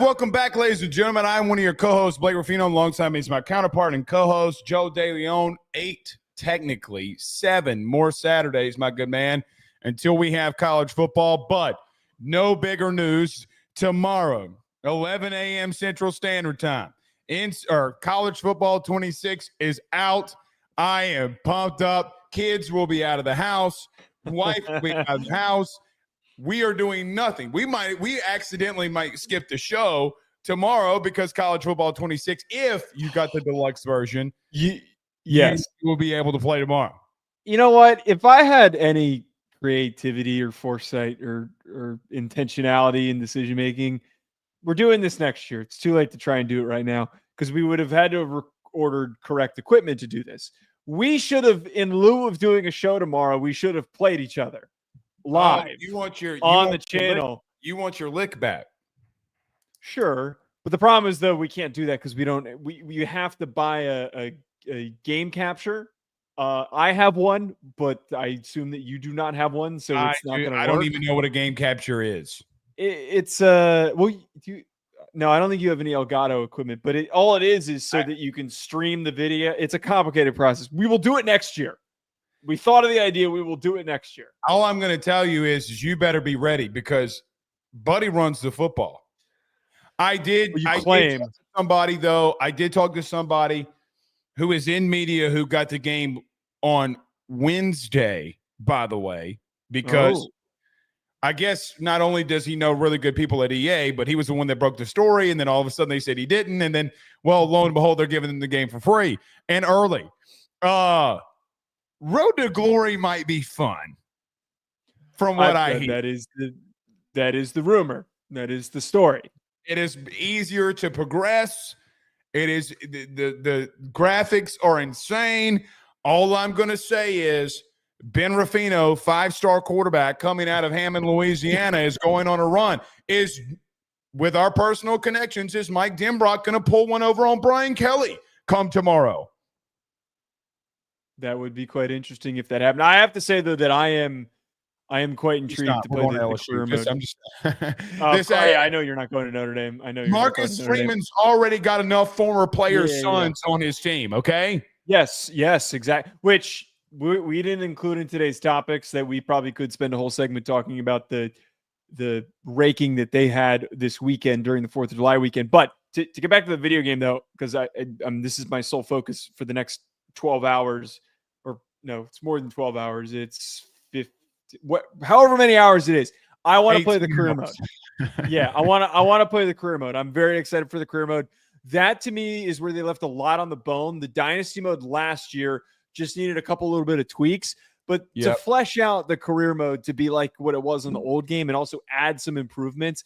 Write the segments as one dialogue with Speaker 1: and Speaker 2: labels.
Speaker 1: welcome back, ladies and gentlemen. I'm one of your co-hosts, Blake Ruffino. Alongside me is my counterpart and co-host, Joe DeLeone. 8, technically 7 more Saturdays, my good man, until we have college football. But no bigger news tomorrow, 11 a.m. Central Standard Time. College football 26 is out. I am pumped up. Kids will be out of the house. Wife will be out of the house. We are doing nothing. We accidentally might skip the show tomorrow because college football 26, if you got the deluxe version,
Speaker 2: yes,
Speaker 1: you will be able to play tomorrow.
Speaker 2: You know what? If I had any creativity or foresight or intentionality in decision making, we're doing this next year. It's too late to try and do it right now because we would have had to have ordered correct equipment to do this. We should have, in lieu of doing a show tomorrow, we should have played each other live.
Speaker 1: On the
Speaker 2: channel.
Speaker 1: You want your lick back.
Speaker 2: Sure. But the problem is, though, we can't do that because we have to buy a game capture. I have one, but I assume that you do not have one, so it's not going to work.
Speaker 1: I don't even know what a game capture is.
Speaker 2: No, I don't think you have any Elgato equipment, but all it is so that you can stream the video. It's a complicated process. We will do it next year. We thought of the idea. We will do it next year.
Speaker 1: All I'm going to tell you is you better be ready because Buddy runs the football. I did talk to somebody, though. I did talk to somebody who is in media who got the game on Wednesday, by the way, because I guess not only does he know really good people at EA, but he was the one that broke the story, and then all of a sudden they said he didn't, and then, well, lo and behold, they're giving him the game for free and early. Road to Glory might be fun, from what I hear.
Speaker 2: That is the rumor. That is the story.
Speaker 1: It is easier to progress. It is the graphics are insane. All I'm going to say is Ben Ruffino, 5-star quarterback coming out of Hammond, Louisiana, is going on a run. Is, with our personal connections, is Mike Denbrock going to pull one over on Brian Kelly come tomorrow?
Speaker 2: That would be quite interesting if that happened. I have to say, though, that I am quite intrigued to play the career mode. I know you're not going to Notre Dame. I know you're
Speaker 1: Marcus Freeman's already got enough former players' sons on his team, okay?
Speaker 2: Yes, exactly. Which we didn't include in today's topics that we probably could spend a whole segment talking about the raking that they had this weekend during the 4th of July weekend. But to get back to the video game, though, because this is my sole focus for the next 12 hours. Or no, it's more than 12 hours. It's 50, however many hours it is. I want to play the career mode. Yeah, I want to play the career mode. I'm very excited for the career mode. That to me is where they left a lot on the bone. The dynasty mode last year just needed a little bit of tweaks, but to flesh out the career mode to be like what it was in the old game and also add some improvements,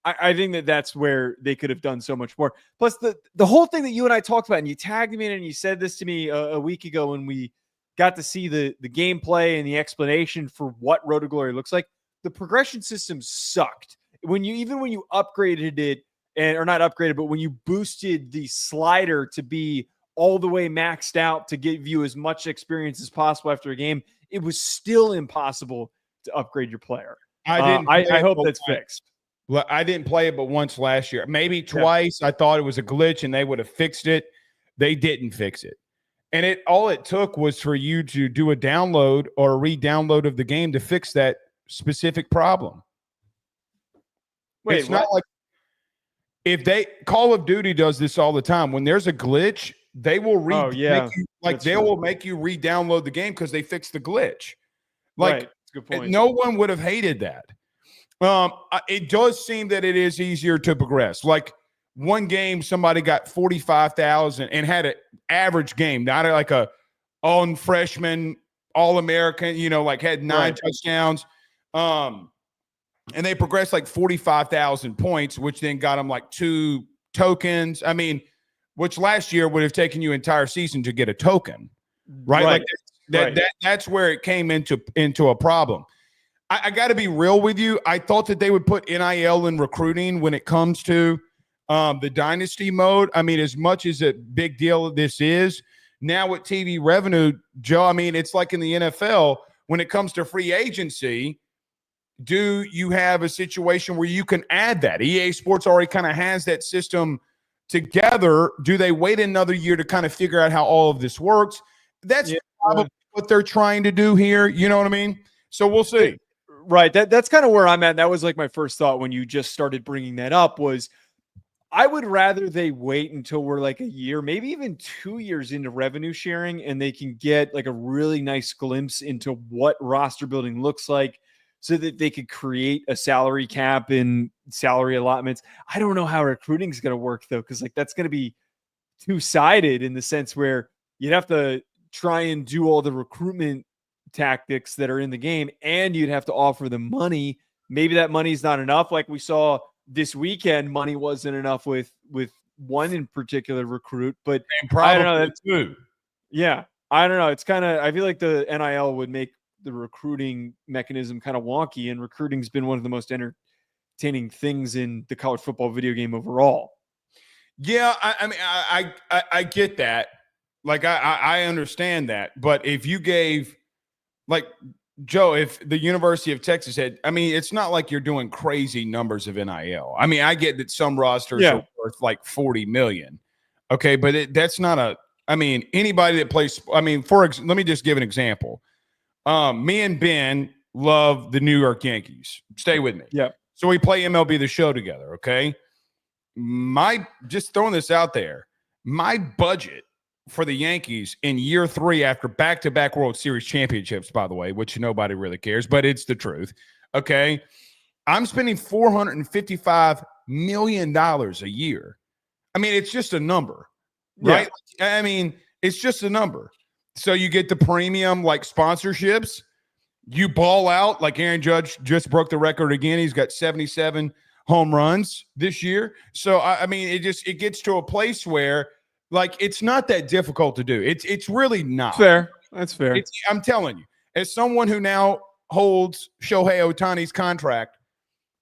Speaker 2: I think that's where they could have done so much more. Plus the whole thing that you and I talked about, and you tagged me in and you said this to me a week ago when we got to see the gameplay and the explanation for what Road to Glory looks like. The progression system sucked. When you upgraded it, or not upgraded, but when you boosted the slider to be all the way maxed out to give you as much experience as possible after a game, it was still impossible to upgrade your player. I hope that's fixed.
Speaker 1: I didn't play it but once last year. Maybe twice. I thought it was a glitch and they would have fixed it. They didn't fix it. And all it took was for you to do a download or a re-download of the game to fix that specific problem.
Speaker 2: Wait,
Speaker 1: it's not like Call of Duty does this all the time. When there's a glitch, they will make you re-download the game because they fixed the glitch.
Speaker 2: That's a good point.
Speaker 1: No one would have hated that. It does seem that it is easier to progress. Like one game, somebody got 45,000 and had an average game, not like a on freshman All-American, had 9 touchdowns. And they progressed like 45,000 points, which then got them like 2 tokens. I mean, which last year would have taken you entire season to get a token, right? That's where it came into a problem. I got to be real with you. I thought that they would put NIL in recruiting when it comes to the dynasty mode. I mean, as much as a big deal this is, now with TV revenue, Joe, I mean, it's like in the NFL when it comes to free agency, do you have a situation where you can add that? EA Sports already kind of has that system together. Do they wait another year to kind of figure out how all of this works? That's probably what they're trying to do here. You know what I mean? So we'll see.
Speaker 2: Right. That's kind of where I'm at. That was like my first thought when you just started bringing that up was I would rather they wait until we're like a year, maybe even 2 years into revenue sharing, and they can get like a really nice glimpse into what roster building looks like so that they could create a salary cap and salary allotments. I don't know how recruiting is going to work though, because like that's going to be two-sided in the sense where you'd have to try and do all the recruitment tactics that are in the game, and you'd have to offer them money. Maybe that money's not enough. Like we saw this weekend, money wasn't enough with one in particular recruit, but I don't know. That's
Speaker 1: too.
Speaker 2: Yeah, I don't know. It's kind of, I feel like the NIL would make the recruiting mechanism kind of wonky, and recruiting's been one of the most entertaining things in the college football video game overall.
Speaker 1: Yeah, I mean, I get that. Like, I understand that. But if you gave, like, Joe, if the University of Texas had, I mean, it's not like you're doing crazy numbers of NIL. I mean, I get that some rosters are worth like 40 million. Okay, but that's not a, I mean, anybody that plays, I mean, let me just give an example. Me and Ben love the New York Yankees. Stay with me.
Speaker 2: Yeah.
Speaker 1: So we play MLB The Show together, okay? Just throwing this out there, my budget for the Yankees in year 3 after back-to-back World Series championships, by the way, which nobody really cares, but it's the truth, okay? I'm spending $455 million a year. I mean, it's just a number, right? Yeah. I mean, it's just a number. So you get the premium, like, sponsorships. You ball out, like Aaron Judge just broke the record again. He's got 77 home runs this year. So, I mean, it gets to a place where, like, it's not that difficult to do. It's really not.
Speaker 2: Fair. That's fair.
Speaker 1: I'm telling you, as someone who now holds Shohei Ohtani's contract,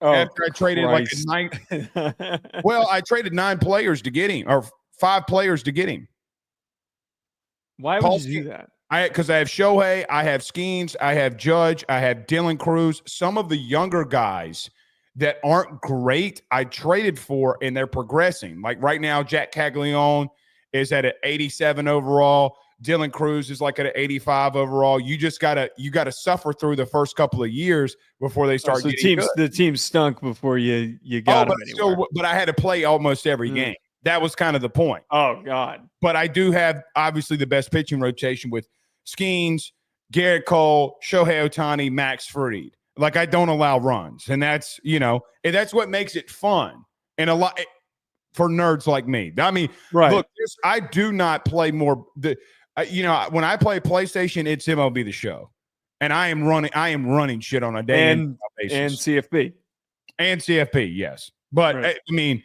Speaker 1: after I traded I traded 9 players to get him, or 5 players to get him.
Speaker 2: Why would you do that?
Speaker 1: Because I have Shohei, I have Skeens, I have Judge, I have Dylan Cruz. Some of the younger guys that aren't great, I traded for, and they're progressing. Like right now, Jack Caglione is at an 87 overall. Dylan Cruz is like at an 85 overall. You gotta suffer through the first couple of years before they start getting good.
Speaker 2: The team stunk before you got them anywhere.
Speaker 1: But I had to play almost every game. That was kind of the point.
Speaker 2: Oh, God.
Speaker 1: But I do have, obviously, the best pitching rotation with Skeens, Garrett Cole, Shohei Ohtani, Max Fried. Like, I don't allow runs. And that's, and that's what makes it fun. And a lot for nerds like me. I mean, look, I do not play more. When I play PlayStation, it's MLB The Show. And I am running shit on a daily basis.
Speaker 2: And CFB.
Speaker 1: And CFP, yes. But, I mean,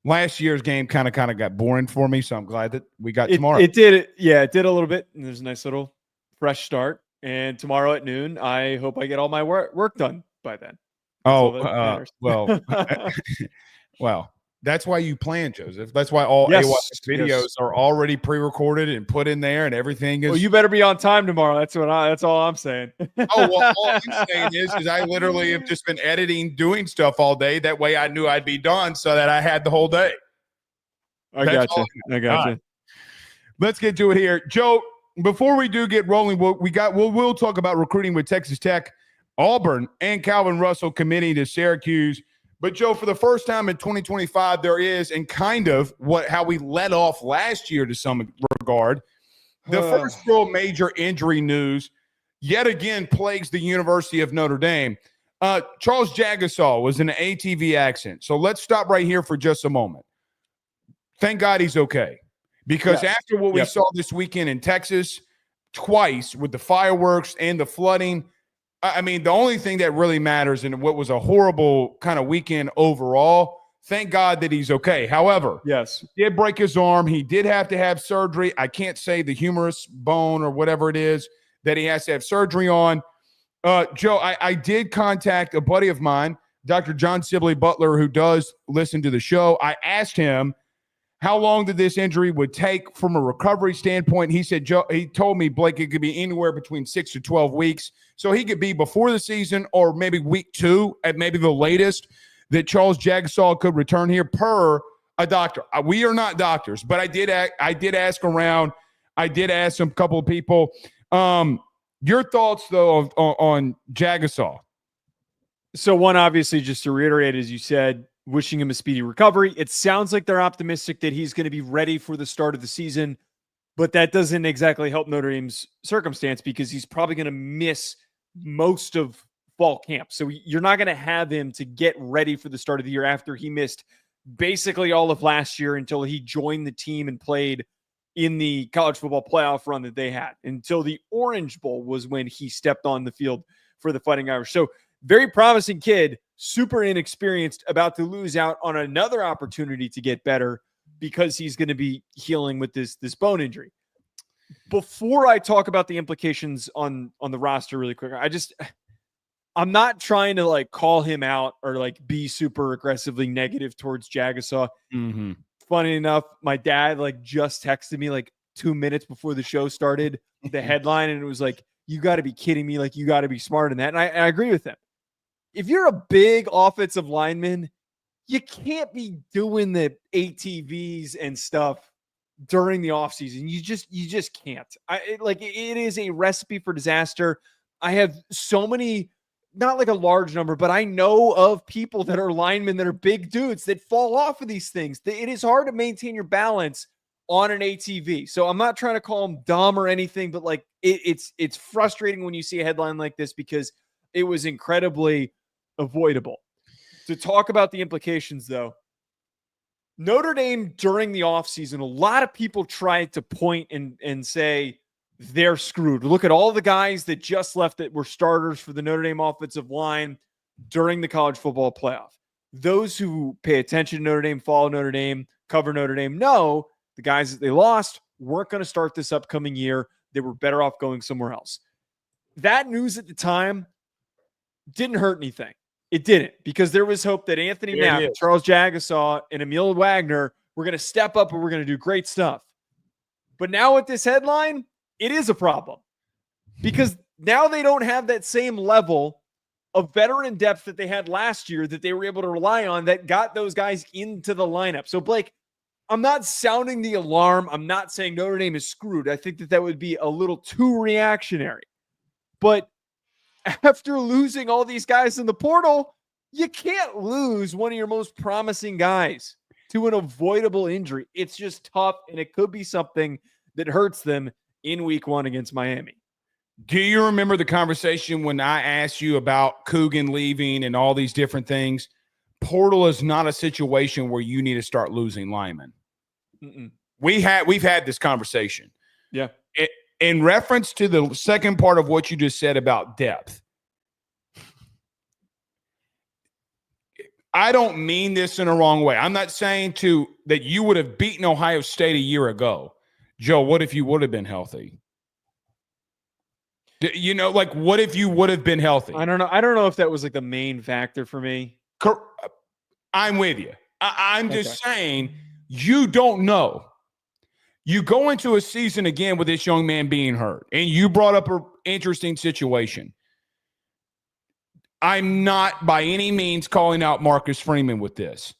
Speaker 1: last year's game kind of got boring for me, so I'm glad that we got tomorrow.
Speaker 2: It did. Yeah, it did a little bit. And there's a nice little fresh start. And tomorrow at noon, I hope I get all my work done by then.
Speaker 1: Well, that's why you plan, Joseph. That's why all AWS videos are already pre-recorded and put in there, and everything is.
Speaker 2: Well, you better be on time tomorrow. That's all I'm saying.
Speaker 1: All I'm saying is I literally have just been editing, doing stuff all day. That way, I knew I'd be done, so that I had the whole day.
Speaker 2: I got you.
Speaker 1: Right. Let's get to it here, Joe. Before we do get rolling, we'll talk about recruiting with Texas Tech, Auburn, and Calvin Russell committing to Syracuse. But, Joe, for the first time in 2025, there is, and kind of how we led off last year to some regard, the first real major injury news yet again plagues the University of Notre Dame. Charles Jagusah was in an ATV accident. So let's stop right here for just a moment. Thank God he's okay. Because after what we saw this weekend in Texas, twice with the fireworks and the flooding, I mean, the only thing that really matters in what was a horrible kind of weekend overall, thank God that he's okay. However, he did break his arm. He did have to have surgery. I can't say the humerus bone or whatever it is that he has to have surgery on. Joe, I did contact a buddy of mine, Dr. John Sibley Butler, who does listen to the show. I asked him how long did this injury would take from a recovery standpoint. He said, he told me, Blake, it could be anywhere between 6 to 12 weeks. So he could be before the season or maybe week 2 at maybe the latest that Charles Jagusah could return here per a doctor. We are not doctors, but I did ask around. I did ask a couple of people. Your thoughts, though, on Jagusah?
Speaker 2: So one, obviously, just to reiterate, as you said, wishing him a speedy recovery. It sounds like they're optimistic that he's going to be ready for the start of the season, but that doesn't exactly help Notre Dame's circumstance because he's probably going to miss most of fall camp. So you're not going to have him to get ready for the start of the year after he missed basically all of last year until he joined the team and played in the college football playoff run that they had. Until the Orange Bowl was when he stepped on the field for the Fighting Irish. So very promising kid, super inexperienced, about to lose out on another opportunity to get better because he's going to be healing with this bone injury. Before I talk about the implications on the roster really quick, I'm not trying to like call him out or like be super aggressively negative towards Jagusah.
Speaker 1: Mm-hmm.
Speaker 2: Funny enough, my dad like just texted me like 2 minutes before the show started the headline, and it was like, you got to be kidding me. Like, you got to be smart in that. And I agree with him. If you're a big offensive lineman, you can't be doing the ATVs and stuff during the offseason. You just can't. It is a recipe for disaster. I have so many, not like a large number, but I know of people that are linemen that are big dudes that fall off of these things. It is hard to maintain your balance on an ATV. So I'm not trying to call them dumb or anything, but like it's frustrating when you see a headline like this because it was incredibly avoidable. To talk about the implications, though, Notre Dame during the offseason, a lot of people tried to point and say they're screwed. Look at all the guys that just left that were starters for the Notre Dame offensive line during the college football playoff. Those who pay attention to Notre Dame, follow Notre Dame, cover Notre Dame, know the guys that they lost weren't going to start this upcoming year. They were better off going somewhere else. That news at the time didn't hurt anything. It didn't, because there was hope that Anthony Knapp, Charles Jagusah, and Emil Wagner were going to step up and we're going to do great stuff. But now with this headline, it is a problem because now they don't have that same level of veteran depth that they had last year that they were able to rely on that got those guys into the lineup. So, Blake, I'm not sounding the alarm. I'm not saying Notre Dame is screwed. I think that would be a little too reactionary. But after losing all these guys in the portal, you can't lose one of your most promising guys to an avoidable injury. It's just tough, and it could be something that hurts them in week 1 against Miami.
Speaker 1: Do you remember the conversation when I asked you about Coogan leaving and all these different things? Portal is not a situation where you need to start losing linemen.
Speaker 2: Mm-mm.
Speaker 1: We've had this conversation.
Speaker 2: Yeah.
Speaker 1: In reference to the second part of what you just said about depth, I don't mean this in a wrong way. I'm not saying that you would have beaten Ohio State a year ago. Joe, what if you would have been healthy? What if you would have been healthy?
Speaker 2: I don't know. I don't know if that was like the main factor for me.
Speaker 1: I'm with you. I'm just saying you don't know. You go into a season again with this young man being hurt, and you brought up an interesting situation. I'm not by any means calling out Marcus Freeman with this.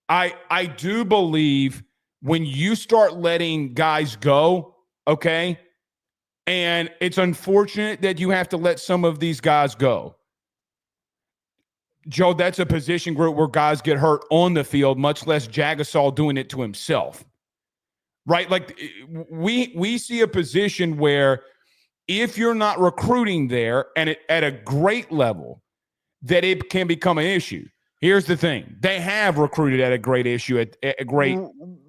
Speaker 1: I do believe when you start letting guys go, okay, and it's unfortunate that you have to let some of these guys go. Joe, that's a position group where guys get hurt on the field, much less Jagusah doing it to himself. Right? Like we see a position where if you're not recruiting there and at a great level, that it can become an issue. Here's the thing. They have recruited at a great issue, at a great.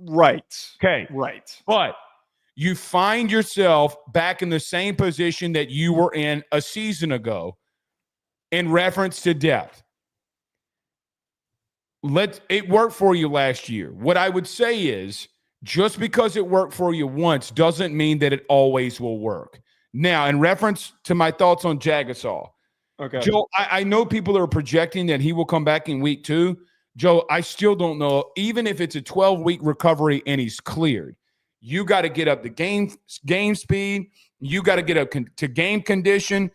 Speaker 2: Right.
Speaker 1: Okay.
Speaker 2: Right.
Speaker 1: But you find yourself back in the same position that you were in a season ago in reference to depth. It worked for you last year. What I would say is, just because it worked for you once doesn't mean that it always will work. Now, in reference to my thoughts on Jagusah,
Speaker 2: okay,
Speaker 1: Joe, I know people are projecting that he will come back in week 2. Joe, I still don't know. Even if it's a 12-week recovery and he's cleared, you got to get up the game speed. You got to get up to game condition.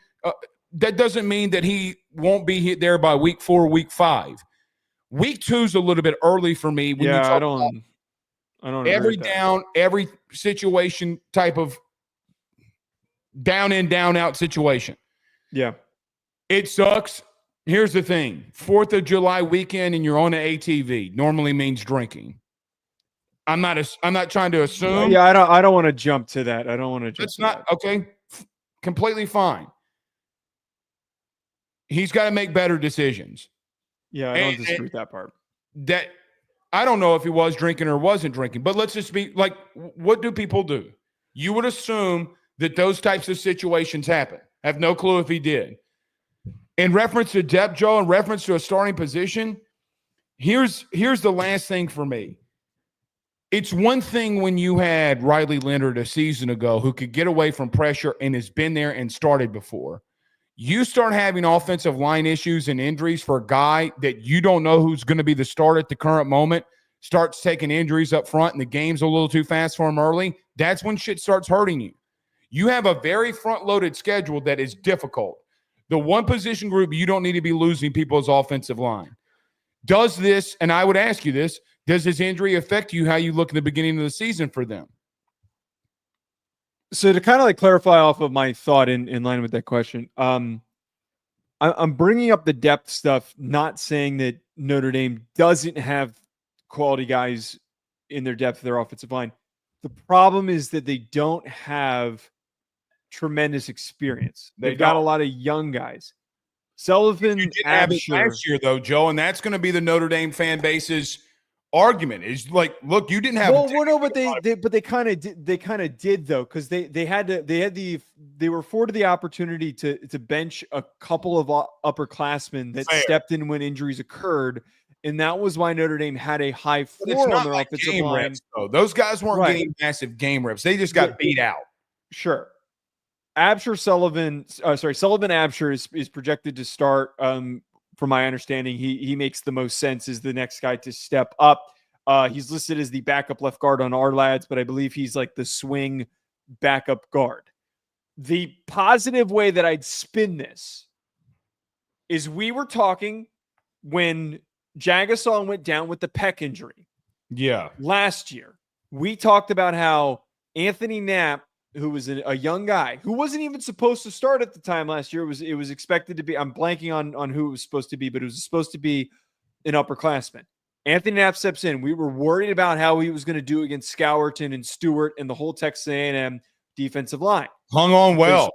Speaker 1: That doesn't mean that he won't be there by week 4, week 5. Week 2 is a little bit early for me. When
Speaker 2: yeah, I don't
Speaker 1: every down, every situation type of down in, down out situation.
Speaker 2: Yeah.
Speaker 1: It sucks. Here's the thing. 4th of July weekend and you're on an ATV normally means drinking. I'm not trying to assume.
Speaker 2: Yeah, I don't want to jump to that. I don't want to jump
Speaker 1: It's not okay. Completely fine. He's got to make better decisions.
Speaker 2: Yeah, I don't disagree with that part.
Speaker 1: That I don't know if he was drinking or wasn't drinking, but let's just be like, what do people do? You would assume that those types of situations happen. I have no clue if he did. In reference to depth, Joe, in reference to a starting position, here's the last thing for me. It's one thing when you had Riley Leonard a season ago who could get away from pressure and has been there and started before. You start having offensive line issues and injuries for a guy that you don't know who's going to be the start at the current moment, starts taking injuries up front and the game's a little too fast for him early. That's when shit starts hurting you. You have a very front-loaded schedule that is difficult. The one position group you don't need to be losing people is offensive line. Does this, and I would ask you this, does this injury affect you how you look in the beginning of the season for them?
Speaker 2: So to kind of like clarify off of my thought in line with that question, I'm bringing up the depth stuff, not saying that Notre Dame doesn't have quality guys in their depth of their offensive line. The problem is that they don't have tremendous experience. They've got a lot of young guys. Sullivan,
Speaker 1: you did have it last year, though, Joe, and that's going to be the Notre Dame fan base's argument. Is like, look, you didn't have.
Speaker 2: Well, no, but they kind of did. They kind of did though, because they were afforded the opportunity to bench a couple of upperclassmen that stepped in when injuries occurred. And that was why Notre Dame had a high floor on their offensive line.
Speaker 1: Reps, though. Those guys weren't getting massive game reps. They just got beat out.
Speaker 2: Sure. Sullivan Absher is projected to start. From my understanding, he makes the most sense as the next guy to step up. He's listed as the backup left guard on our lads, but I believe he's like the swing backup guard. The positive way that I'd spin this is we were talking when Jagusah went down with the pec injury.
Speaker 1: Yeah.
Speaker 2: Last year, we talked about how Anthony Knapp, who was a young guy who wasn't even supposed to start at the time last year. It was expected to be, I'm blanking on who it was supposed to be, but it was supposed to be an upperclassman. Anthony Knapp steps in. We were worried about how he was going to do against Scourton and Stewart and the whole Texas A&M defensive line.
Speaker 1: Hung on well.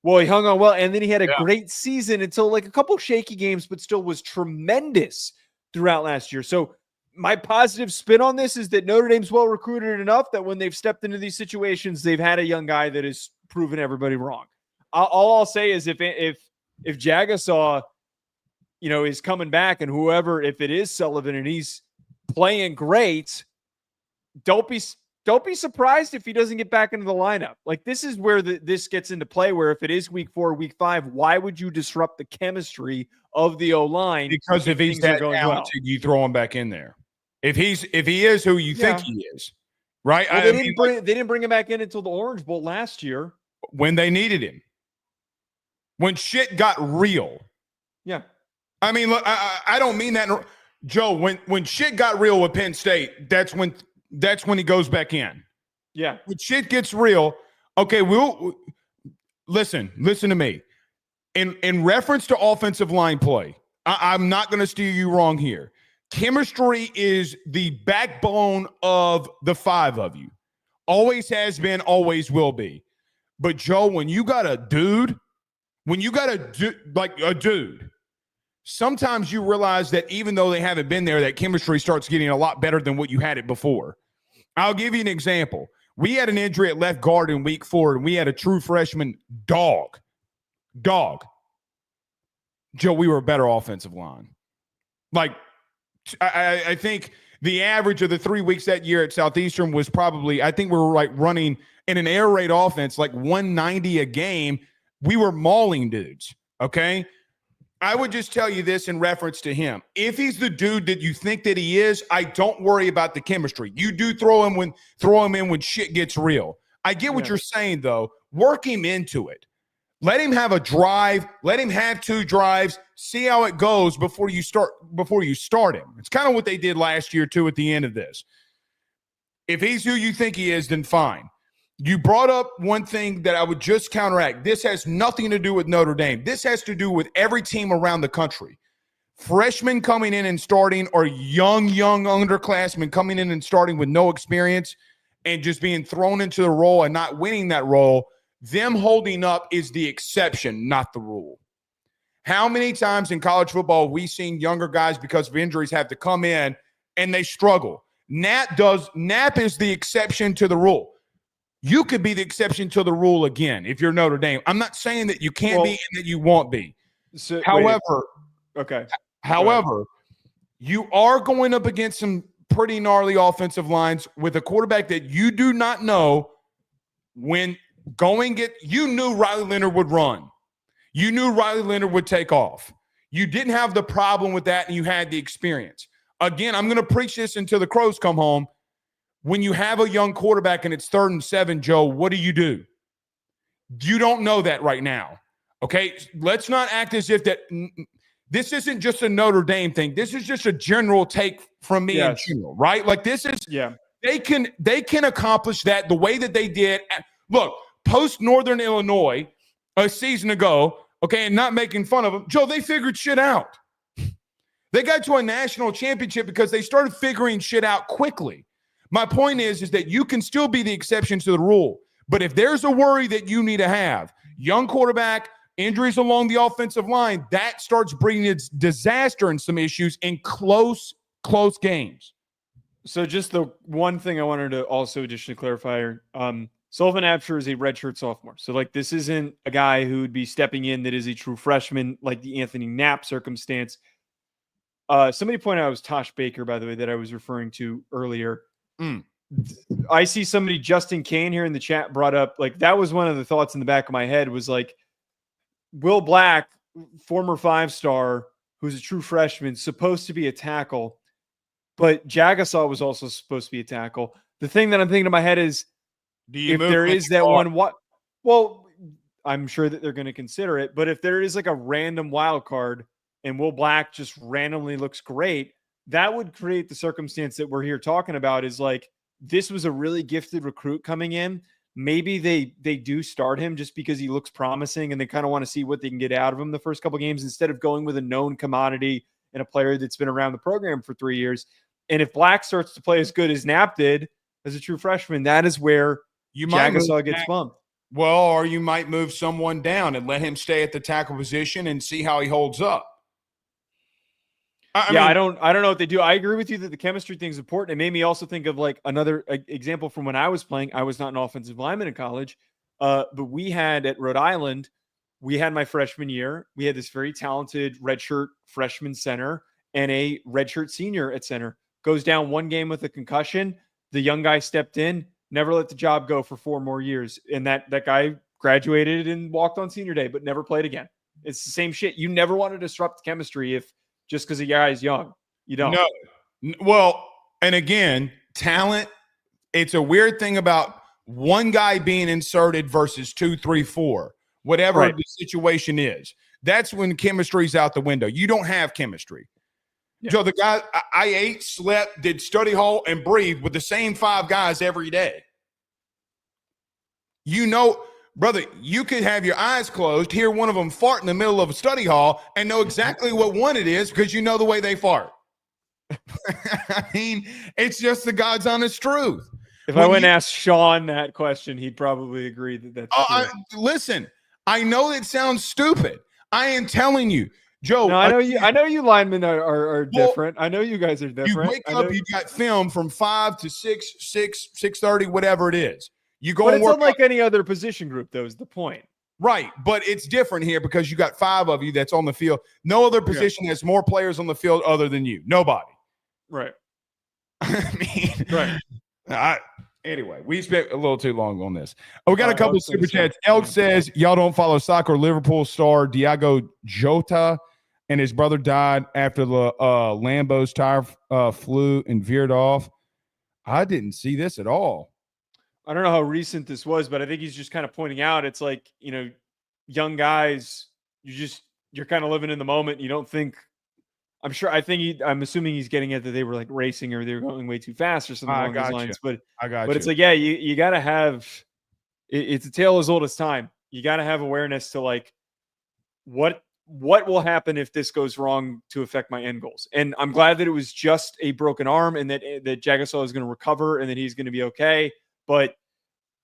Speaker 2: Well, he hung on well, and then he had a great season until like a couple shaky games, but still was tremendous throughout last year. So my positive spin on this is that Notre Dame's well recruited enough that when they've stepped into these situations, they've had a young guy that has proven everybody wrong. All I'll say is if Jagusah, is coming back, and whoever, if it is Sullivan and he's playing great, don't be surprised if he doesn't get back into the lineup. Like, this is where this gets into play, where if it is week 4, week 5, why would you disrupt the chemistry of the O-line?
Speaker 1: Because if he's that talented, you throw him back in there. If he is who you think he is, right?
Speaker 2: Well, they didn't bring him back in until the Orange Bowl last year
Speaker 1: when they needed him. When shit got real.
Speaker 2: Yeah.
Speaker 1: I mean, look, I don't mean that, Joe. When shit got real with Penn State, that's when he goes back in.
Speaker 2: Yeah.
Speaker 1: When shit gets real, okay, we'll listen to me. In reference to offensive line play, I'm not going to steer you wrong here. Chemistry is the backbone of the 5 of you. Always has been, always will be. But Joe, when you got a dude, sometimes you realize that even though they haven't been there, that chemistry starts getting a lot better than what you had it before. I'll give you an example. We had an injury at left guard in week 4, and we had a true freshman dog. Joe, we were a better offensive line. Like, I think the average of the 3 weeks that year at Southeastern was probably, I think we were like running in an air raid offense, like 190 a game. We were mauling dudes, okay? I would just tell you this in reference to him. If he's the dude that you think that he is, I don't worry about the chemistry. You do throw him in when shit gets real. I get what you're saying, though. Work him into it. Let him have a drive. Let him have 2 drives. See how it goes before you start him. It's kind of what they did last year, too, at the end of this. If he's who you think he is, then fine. You brought up one thing that I would just counteract. This has nothing to do with Notre Dame. This has to do with every team around the country. Freshmen coming in and starting, or young underclassmen coming in and starting with no experience and just being thrown into the role and not winning that role, them holding up is the exception, not the rule. How many times in college football have we seen younger guys because of injuries have to come in and they struggle? Nap is the exception to the rule. You could be the exception to the rule again if you're Notre Dame. I'm not saying that you can't be and that you won't be.
Speaker 2: So,
Speaker 1: However, you are going up against some pretty gnarly offensive lines with a quarterback that you do not know when you knew Riley Leonard would run. You knew Riley Leonard would take off. You didn't have the problem with that, and you had the experience. Again, I'm going to preach this until the crows come home. When you have a young quarterback and it's 3rd and 7, Joe, what do? You don't know that right now. Okay? Let's not act as if that this isn't just a Notre Dame thing. This is just a general take from me in general, right? Like this is they can accomplish that the way that they did. Look, post Northern Illinois a season ago, okay, and not making fun of them, Joe, they figured shit out. They got to a national championship because they started figuring shit out quickly. My point is that you can still be the exception to the rule. But if there's a worry that you need to have, young quarterback, injuries along the offensive line, that starts bringing its disaster and some issues in close games.
Speaker 2: So just the one thing I wanted to also additionally clarify here, Sullivan Absher is a redshirt sophomore. So like this isn't a guy who would be stepping in that is a true freshman like the Anthony Knapp circumstance. Somebody pointed out it was Tosh Baker, by the way, that I was referring to earlier. I see somebody, Justin Kane, here in the chat brought up, like, that was one of the thoughts in the back of my head was like, Will Black, former 5-star, who's a true freshman, supposed to be a tackle, but Jagusah was also supposed to be a tackle. The thing that I'm thinking in my head is, if there is that one, well, I'm sure that they're going to consider it, but if there is like a random wild card and Will Black just randomly looks great, that would create the circumstance that we're here talking about is like, this was a really gifted recruit coming in. Maybe they do start him just because he looks promising and they kind of want to see what they can get out of him the first couple of games instead of going with a known commodity and a player that's been around the program for 3 years. And if Black starts to play as good as Knapp did as a true freshman, that is where Jagusah gets bumped.
Speaker 1: Well, or you might move someone down and let him stay at the tackle position and see how he holds up.
Speaker 2: I don't know what they do. I agree with you that the chemistry thing is important. It made me also think of like another example from when I was playing. I was not an offensive lineman in college, but we had at Rhode Island, we had my freshman year. We had this very talented redshirt freshman center and a redshirt senior at center. Goes down one game with a concussion. The young guy stepped in, never let the job go for 4 more years. And that guy graduated and walked on senior day, but never played again. It's the same shit. You never want to disrupt chemistry if just because a guy is young. You don't.
Speaker 1: No. Well, and again, talent, it's a weird thing about one guy being inserted versus 2, 3, 4, whatever the situation is. That's when chemistry's out the window. You don't have chemistry. Yeah. Joe, the guy I ate, slept, did study hall, and breathed with the same 5 guys every day. You know, brother, you could have your eyes closed, hear one of them fart in the middle of a study hall, and know exactly what one it is because you know the way they fart. I mean, it's just the God's honest truth.
Speaker 2: If I went and asked Sean that question, he'd probably agree that that's true.
Speaker 1: Listen, I know it sounds stupid. I am telling you, Joe.
Speaker 2: No, I know you linemen are different. I know you guys are different.
Speaker 1: You wake up, you got film from 5 to 6, 6:30, whatever it is. You go
Speaker 2: but
Speaker 1: and
Speaker 2: it's
Speaker 1: work
Speaker 2: unlike any other position group, though, is the point.
Speaker 1: Right, but it's different here because you got 5 of you that's on the field. No other position has more players on the field other than you. Nobody.
Speaker 2: Right.
Speaker 1: I mean, right. Anyway, we spent a little too long on this. We got a couple of super chats. Elk says, y'all don't follow soccer. Liverpool star Diogo Jota and his brother died after the Lambo's tire flew and veered off. I didn't see this at all.
Speaker 2: I don't know how recent this was, but I think he's just kind of pointing out it's like, young guys, you're kind of living in the moment. You don't think, I'm assuming he's getting at that they were like racing or they were going way too fast or something along those lines. But it's like, yeah, you got to have, it's a tale as old as time. You got to have awareness to like what will happen if this goes wrong to affect my end goals. And I'm glad that it was just a broken arm and that Jagusah is going to recover and that he's going to be okay. But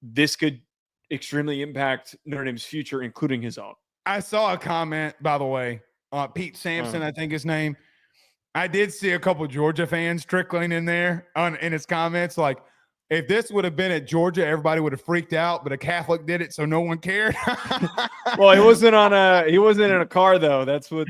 Speaker 2: this could extremely impact Notre Dame's future, including his own.
Speaker 1: I saw a comment, by the way, Pete Sampson, I think his name. I did see a couple Georgia fans trickling in there in his comments. Like, if this would have been at Georgia, everybody would have freaked out, but a Catholic did it, so no one cared.
Speaker 2: Well, he wasn't in a car though. That's what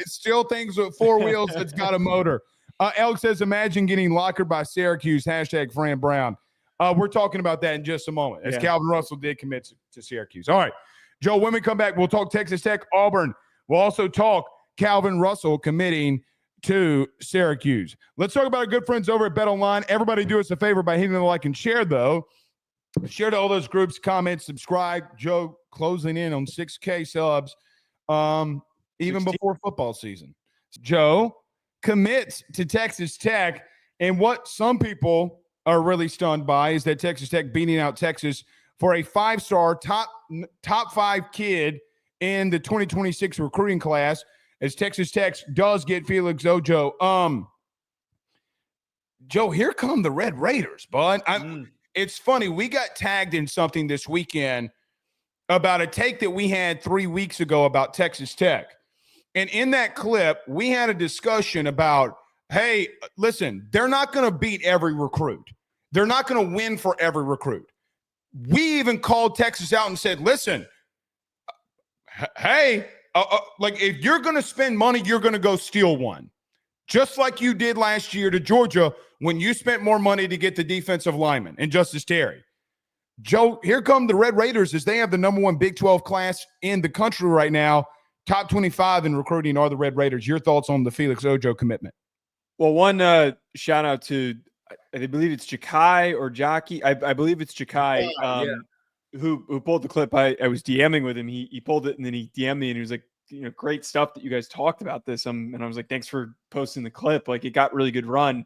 Speaker 1: still things with four wheels that's got a motor. Alex says, imagine getting lockered by Syracuse, #Fran Brown. We're talking about that in just a moment, as Calvin Russell did commit to Syracuse. All right, Joe, when we come back, we'll talk Texas Tech, Auburn. We'll also talk Calvin Russell committing to Syracuse. Let's talk about our good friends over at BetOnline. Everybody do us a favor by hitting the like and share, though. Share to all those groups, comment, subscribe. Joe closing in on 6K subs even before football season. Joe commits to Texas Tech, and what some people are really stunned by is that Texas Tech beating out Texas for a 5-star top 5 kid in the 2026 recruiting class, as Texas Tech does get Felix Ojo. Joe, here come the Red Raiders, bud. It's funny. We got tagged in something this weekend about a take that we had 3 weeks ago about Texas Tech. And in that clip, we had a discussion about, hey, listen, they're not going to beat every recruit. They're not going to win for every recruit. We even called Texas out and said, listen, hey, like if you're going to spend money, you're going to go steal one. Just like you did last year to Georgia when you spent more money to get the defensive lineman and Justice Terry. Joe, here come the Red Raiders as they have the #1 Big 12 class in the country right now. Top 25 in recruiting are the Red Raiders. Your thoughts on the Felix Ojo commitment?
Speaker 2: Well, one shout out to, I believe it's Jakai or Jockey. I believe it's Jakai who pulled the clip. I was DMing with him. He pulled it and then he DM'd me and he was like, great stuff that you guys talked about this. And I was like, thanks for posting the clip. Like, it got really good run.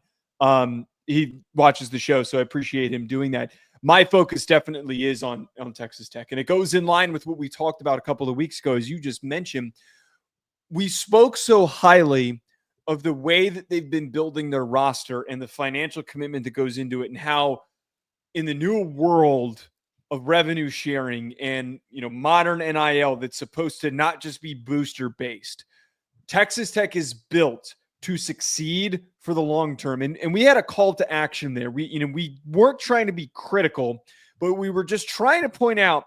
Speaker 2: He watches the show, so I appreciate him doing that. My focus definitely is on Texas Tech, and it goes in line with what we talked about a couple of weeks ago. As you just mentioned, we spoke so highly of the way that they've been building their roster and the financial commitment that goes into it, and how in the new world of revenue sharing and modern NIL that's supposed to not just be booster based, Texas Tech is built to succeed for the long term. And we had a call to action there. We weren't trying to be critical, but we were just trying to point out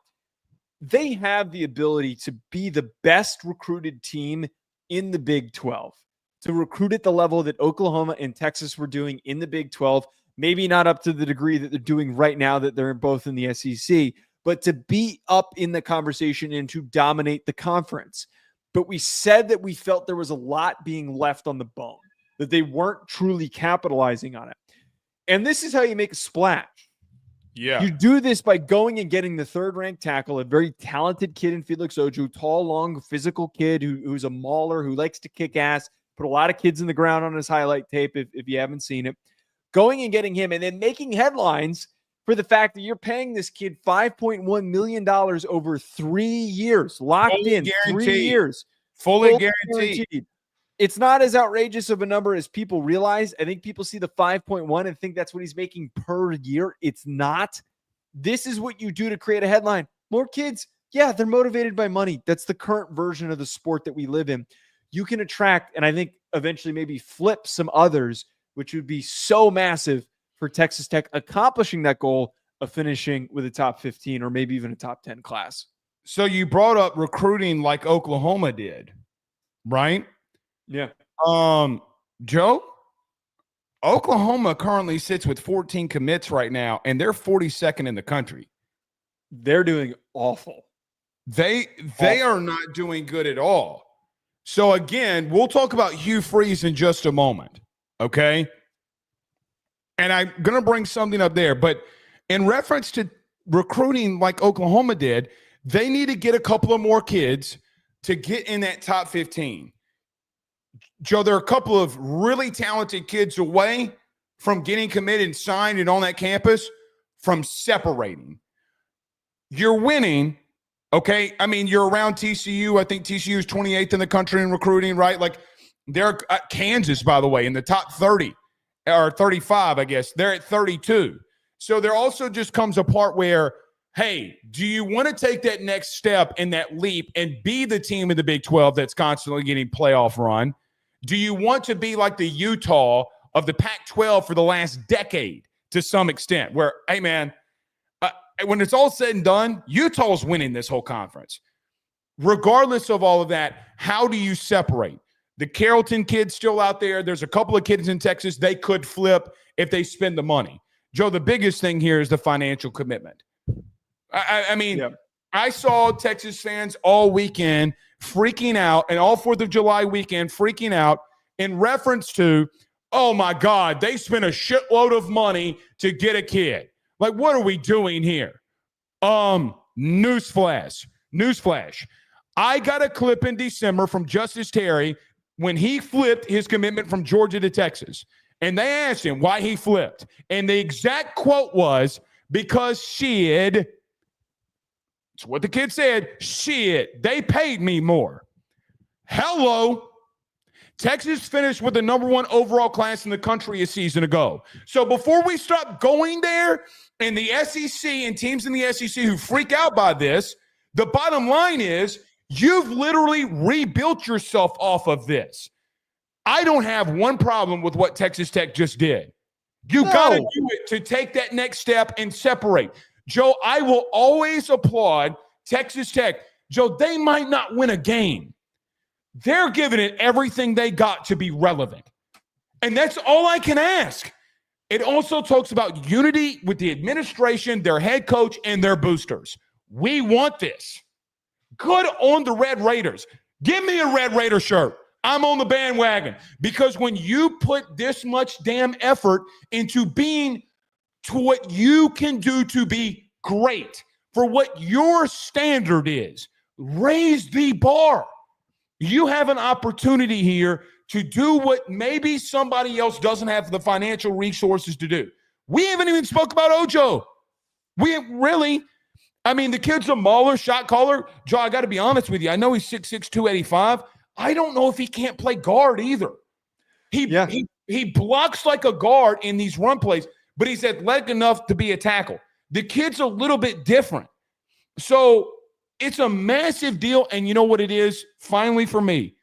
Speaker 2: they have the ability to be the best recruited team in the Big 12, to recruit at the level that Oklahoma and Texas were doing in the Big 12. Maybe not up to the degree that they're doing right now that they're both in the SEC, but to be up in the conversation and to dominate the conference. But we said that we felt there was a lot being left on the bone, that they weren't truly capitalizing on it. And this is how you make a splash.
Speaker 1: Yeah.
Speaker 2: You do this by going and getting the 3rd-ranked tackle, a very talented kid in Felix Ojo, tall, long, physical kid who's a mauler, who likes to kick ass, put a lot of kids in the ground on his highlight tape if you haven't seen it. Going and getting him and then making headlines for the fact that you're paying this kid $5.1 million over 3 years, locked fully in guaranteed. 3 years.
Speaker 1: Fully guaranteed.
Speaker 2: It's not as outrageous of a number as people realize. I think people see the 5.1 and think that's what he's making per year. It's not. This is what you do to create a headline. More kids, yeah, they're motivated by money. That's the current version of the sport that we live in. You can attract, and I think eventually maybe flip some others, which would be so massive for Texas Tech accomplishing that goal of finishing with a top 15 or maybe even a top 10 class.
Speaker 1: So you brought up recruiting like Oklahoma did, right?
Speaker 2: Yeah.
Speaker 1: Joe, Oklahoma currently sits with 14 commits right now, and they're 42nd in the country.
Speaker 2: They're doing awful.
Speaker 1: They are not doing good at all. So again, we'll talk about Hugh Freeze in just a moment, okay? And I'm going to bring something up there, but in reference to recruiting like Oklahoma did, they need to get a couple of more kids to get in that top 15. Joe, there are a couple of really talented kids away from getting committed and signed and on that campus from separating. You're winning, okay? I mean, you're around TCU. I think TCU is 28th in the country in recruiting, right? Like, they're Kansas, by the way, in the top 30 or 35, I guess. They're at 32. So there also just comes a part where, hey, do you want to take that next step and that leap and be the team in the Big 12 that's constantly getting playoff run? Do you want to be like the Utah of the Pac-12 for the last decade to some extent where, hey, man, when it's all said and done, Utah's winning this whole conference. Regardless of all of that, how do you separate? The Carrollton kid's still out there. There's a couple of kids in Texas they could flip if they spend the money. Joe, the biggest thing here is the financial commitment. I mean, yeah. I saw Texas fans all weekend freaking out, and all 4th of July weekend freaking out in reference to, oh, my God, they spent a shitload of money to get a kid. Like, what are we doing here? Newsflash. I got a clip in December from Justice Terry when he flipped his commitment from Georgia to Texas. And they asked him why he flipped. And the exact quote was, because shit, it's what the kid said, shit, they paid me more. Hello. Texas finished with the number 1 overall class in the country a season ago. So before we stop going there, and the SEC and teams in the SEC who freak out by this, the bottom line is you've literally rebuilt yourself off of this. I don't have one problem with what Texas Tech just did. You got to do it to take that next step and separate. Joe, I will always applaud Texas Tech. Joe, they might not win a game. They're giving it everything they got to be relevant. And that's all I can ask. It also talks about unity with the administration, their head coach, and their boosters. We want this. Good on the Red Raiders. Give me a Red Raider shirt. I'm on the bandwagon. Because when you put this much damn effort into being to what you can do to be great, for what your standard is, raise the bar. You have an opportunity here to do what maybe somebody else doesn't have the financial resources to do. We haven't even spoke about Ojo. The kid's a mauler, shot caller. Joe, I got to be honest with you. I know he's 6'6", 285. I don't know if he can't play guard either. He blocks like a guard in these run plays, but he's athletic enough to be a tackle. The kid's a little bit different. So it's a massive deal, and you know what it is? Finally, for me,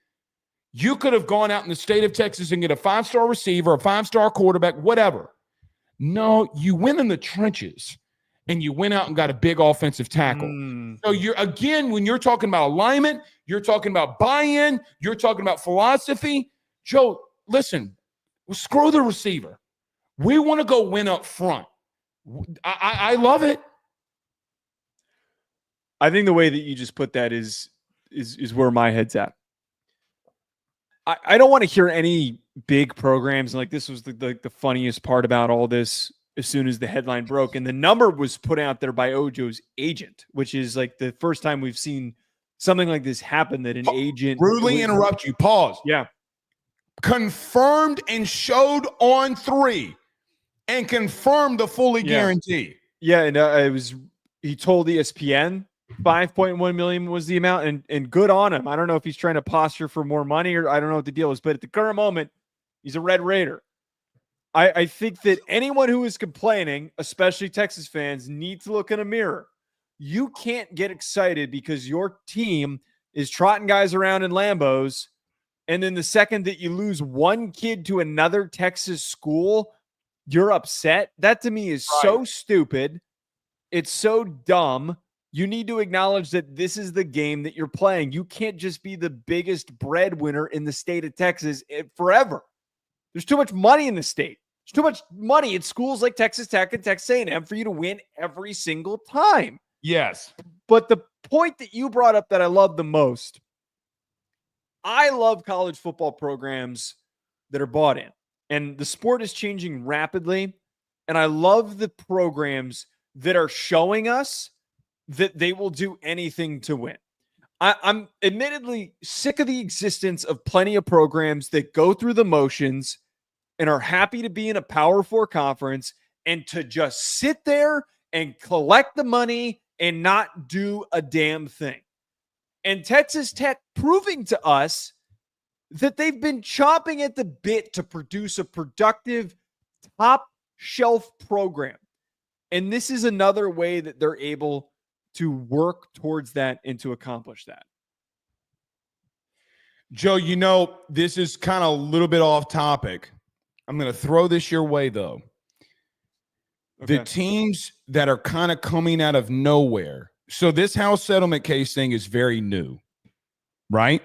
Speaker 1: you could have gone out in the state of Texas and get a 5-star receiver, a 5-star quarterback, whatever. No, you went in the trenches, and you went out and got a big offensive tackle. So when you're talking about alignment, you're talking about buy-in, you're talking about philosophy. Joe, listen, screw the receiver. We want to go win up front. I love it.
Speaker 2: I think the way that you just put that is where my head's at. I don't want to hear any big programs. Like, this was the funniest part about all this. As soon as the headline broke, and the number was put out there by Ojo's agent, which is like the first time we've seen something like this happen, that an agent
Speaker 1: rudely interrupt you. Pause.
Speaker 2: Yeah.
Speaker 1: Confirmed and showed on 3 and confirmed the fully guarantee.
Speaker 2: Yeah. And he told ESPN 5.1 million was the amount, and good on him. I don't know if he's trying to posture for more money, or I don't know what the deal is, but at the current moment, he's a Red Raider. I think that anyone who is complaining, especially Texas fans, need to look in a mirror. You can't get excited because your team is trotting guys around in Lambos, and then the second that you lose one kid to another Texas school, you're upset. That to me is so stupid. It's so dumb. You need to acknowledge that this is the game that you're playing. You can't just be the biggest breadwinner in the state of Texas forever. There's too much money in the state. There's too much money at schools like Texas Tech and Texas A&M for you to win every single time.
Speaker 1: Yes.
Speaker 2: But the point that you brought up that I love the most I love college football programs that are bought in, and the sport is changing rapidly. And I love the programs that are showing us that they will do anything to win. I'm admittedly sick of the existence of plenty of programs that go through the motions and are happy to be in a Power Four conference and to just sit there and collect the money and not do a damn thing. And Texas Tech proving to us that they've been chomping at the bit to produce a productive top shelf program. And this is another way that they're able to work towards that and to accomplish that.
Speaker 1: Joe, this is kind of a little bit off topic. I'm going to throw this your way, though. Okay. The teams that are kind of coming out of nowhere. So this house settlement case thing is very new, right?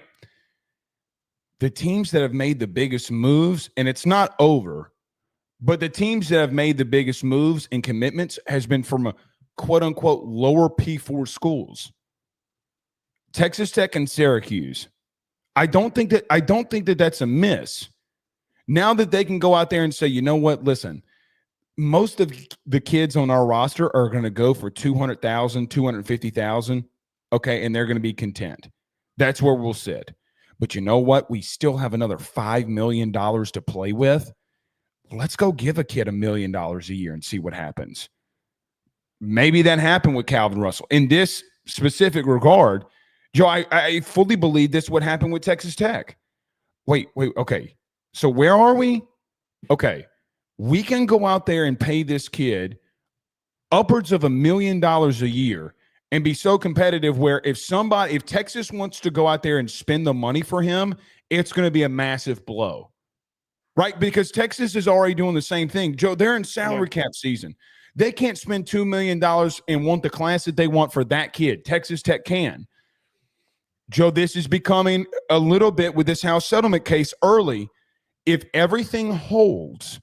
Speaker 1: The teams that have made the biggest moves, and it's not over, but the teams that have made the biggest moves and commitments has been from a quote-unquote lower P4 schools. Texas Tech and Syracuse. I don't think that that's a miss. Now that they can go out there and say, you know what, listen, most of the kids on our roster are going to go for $200,000, $250,000, okay, and they're going to be content. That's where we'll sit. But you know what? We still have another $5 million to play with. Let's go give a kid $1 million a year and see what happens. Maybe that happened with Calvin Russell. In this specific regard, Joe, I fully believe this would happen with Texas Tech. Wait, okay. So where are we? Okay. We can go out there and pay this kid upwards of $1 million a year and be so competitive where if Texas wants to go out there and spend the money for him, it's going to be a massive blow. Right? Because Texas is already doing the same thing. Joe, they're in salary cap season. They can't spend $2 million and want the class that they want for that kid. Texas Tech can. Joe, this is becoming a little bit with this house settlement case early. If everything holds,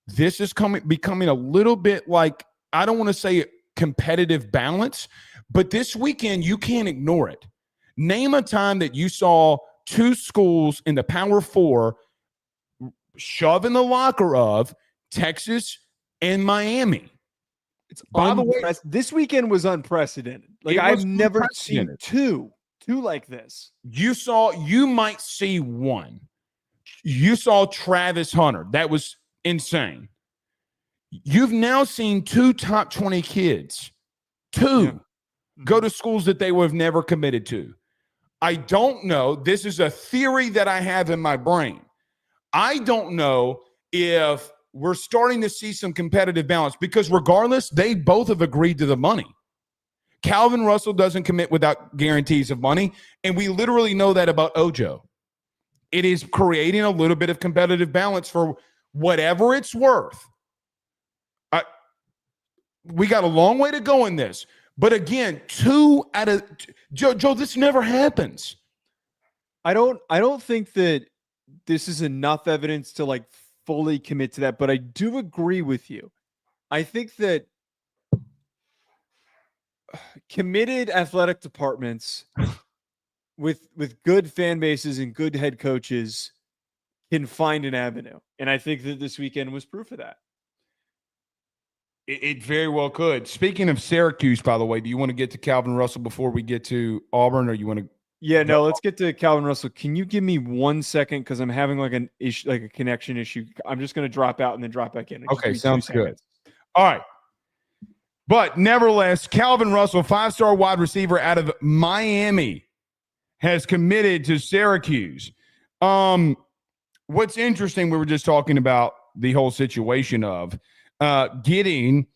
Speaker 1: this is becoming a little bit like, I don't want to say competitive balance, but this weekend you can't ignore it. Name a time that you saw two schools in the Power Four shove in the locker of Texas and Miami.
Speaker 2: It's by the way, this weekend was unprecedented. Like I've never seen two like this. You might see one. You saw Travis Hunter. That was insane. You've now seen two top 20 kids, go to schools that they would have never committed to. I don't know. This is a theory that I have in my brain. I don't know if we're starting to see some competitive balance because regardless, they both have agreed to the money. Calvin Russell doesn't commit without guarantees of money, and we literally know that about Ojo. It is creating a little bit of competitive balance for whatever it's worth. We got a long way to go in this. But again, Joe, this never happens. I don't think that this is enough evidence to like fully commit to that, but I do agree with you. I think that committed athletic departments with good fan bases and good head coaches can find an avenue. And I think that this weekend was proof of that.
Speaker 1: It very well could. Speaking of Syracuse, by the way, do you want to get to Calvin Russell before we get to Auburn, or you want to?
Speaker 2: Yeah, no, let's get to Calvin Russell. Can you give me 1 second? Because I'm having like an issue, like a connection issue. I'm just going to drop out and then drop back in.
Speaker 1: Okay, sounds good. All right. But nevertheless, Calvin Russell, 5-star wide receiver out of Miami, has committed to Syracuse. What's interesting, we were just talking about the whole situation of getting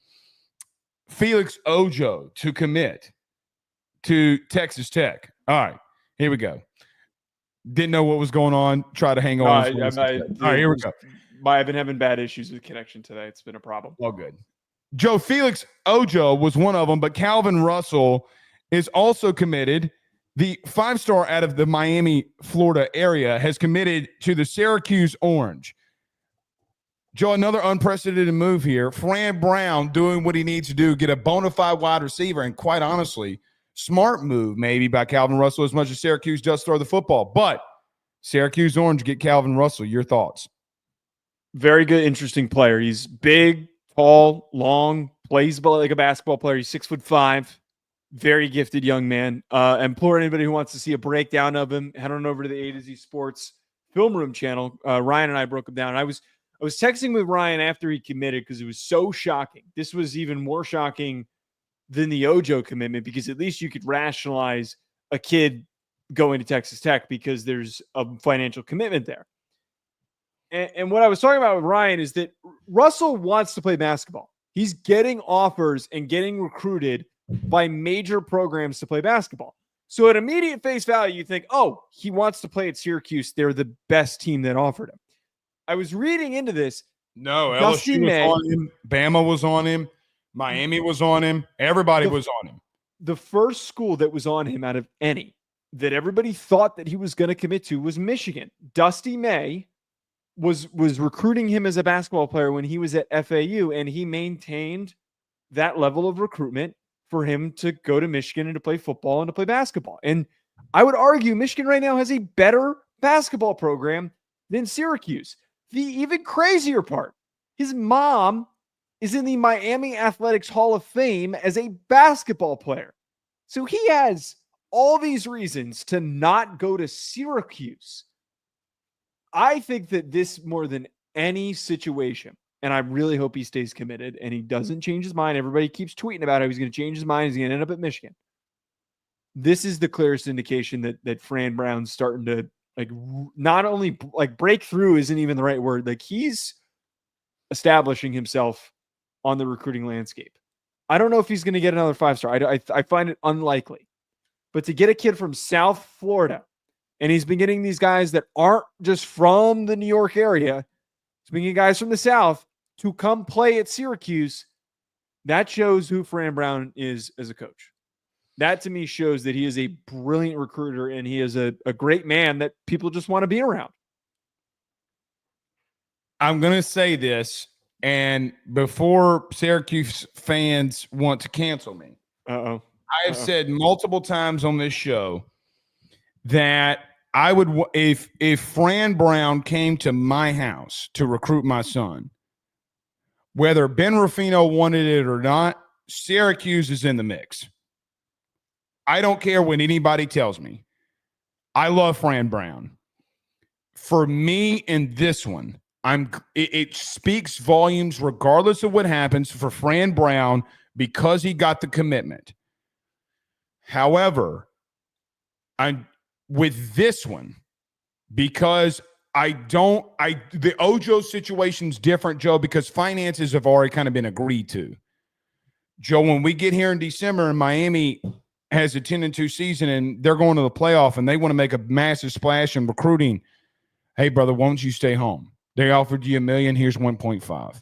Speaker 1: Felix Ojo to commit to Texas Tech. All right, here we go. Didn't know what was going on. Try to hang on. All right, here we go.
Speaker 2: I've been having bad issues with connection today. It's been a problem.
Speaker 1: All good. Joe, Felix Ojo was one of them, but Calvin Russell is also committed. The 5-star out of the Miami, Florida area has committed to the Syracuse Orange. Joe, another unprecedented move here. Fran Brown doing what he needs to do, get a bona fide wide receiver, and quite honestly, smart move maybe by Calvin Russell as much as Syracuse does throw the football. But Syracuse Orange get Calvin Russell. Your thoughts?
Speaker 2: Very good, interesting player. He's big, tall, long, plays like a basketball player. He's 6'5", very gifted young man. Implore anybody who wants to see a breakdown of him, head on over to the A to Z Sports Film Room channel. Ryan and I broke him down. I was texting with Ryan after he committed because it was so shocking. This was even more shocking than the Ojo commitment because at least you could rationalize a kid going to Texas Tech because there's a financial commitment there. And what I was talking about with Ryan is that Russell wants to play basketball. He's getting offers and getting recruited by major programs to play basketball. So at immediate face value, you think, oh, he wants to play at Syracuse. They're the best team that offered him. I was reading into this.
Speaker 1: No, LSU was on him. Bama was on him. Miami was on him. Everybody was on him.
Speaker 2: The first school that was on him out of any that everybody thought that he was going to commit to was Michigan. Dusty May was recruiting him as a basketball player when he was at FAU, and he maintained that level of recruitment for him to go to Michigan and to play football and to play basketball. And I would argue Michigan right now has a better basketball program than Syracuse. The even crazier part, his mom is in the Miami Athletics Hall of Fame as a basketball player. So he has all these reasons to not go to Syracuse. I think that this more than any situation, and I really hope he stays committed and he doesn't change his mind. Everybody keeps tweeting about how he's going to change his mind. He's going to end up at Michigan. This is the clearest indication that Fran Brown's starting to not only break through isn't even the right word. He's establishing himself on the recruiting landscape. I don't know if he's going to get another 5-star. I find it unlikely. But to get a kid from South Florida, and he's been getting these guys that aren't just from the New York area, he's been getting guys from the South to come play at Syracuse, that shows who Fran Brown is as a coach. That to me shows that he is a brilliant recruiter and he is a great man that people just want to be around.
Speaker 1: I'm going to say this, and before Syracuse fans want to cancel me, I have said multiple times on this show that I would, if Fran Brown came to my house to recruit my son, whether Ben Ruffino wanted it or not, Syracuse is in the mix. I don't care what anybody tells me. I love Fran Brown. For me in this one, it speaks volumes regardless of what happens for Fran Brown because he got the commitment. However, with this one, because the Ojo situation's different, Joe, because finances have already kind of been agreed to. Joe, when we get here in December and Miami has a 10-2 season and they're going to the playoff and they want to make a massive splash in recruiting, hey, brother, why don't you stay home? They offered you $1 million. Here's 1.5.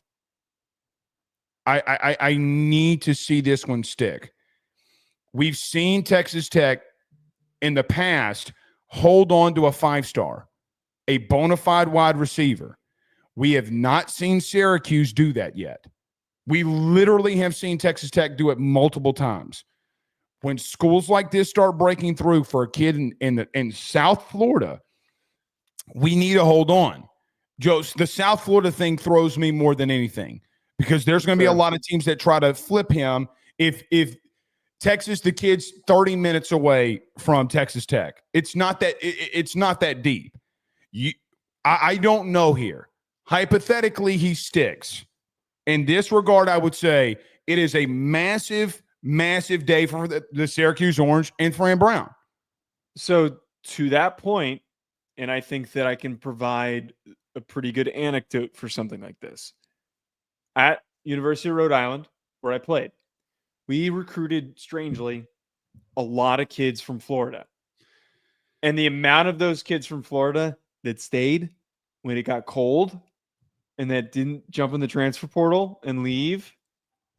Speaker 1: I need to see this one stick. We've seen Texas Tech in the past hold on to a 5-star, a bona fide wide receiver. We have not seen Syracuse do that yet. We literally have seen Texas Tech do it multiple times. When schools like this start breaking through for a kid in South Florida, we need to hold on. Joe, the South Florida thing throws me more than anything because there's going to be a lot of teams that try to flip him if Texas, the kid's 30 minutes away from Texas Tech. It's not that deep. I don't know here. Hypothetically, he sticks. In this regard, I would say it is a massive, massive day for the Syracuse Orange and Fran Brown.
Speaker 2: So to that point, and I think that I can provide a pretty good anecdote for something like this. At University of Rhode Island, where I played, we recruited, strangely, a lot of kids from Florida. And the amount of those kids from Florida that stayed when it got cold and that didn't jump in the transfer portal and leave.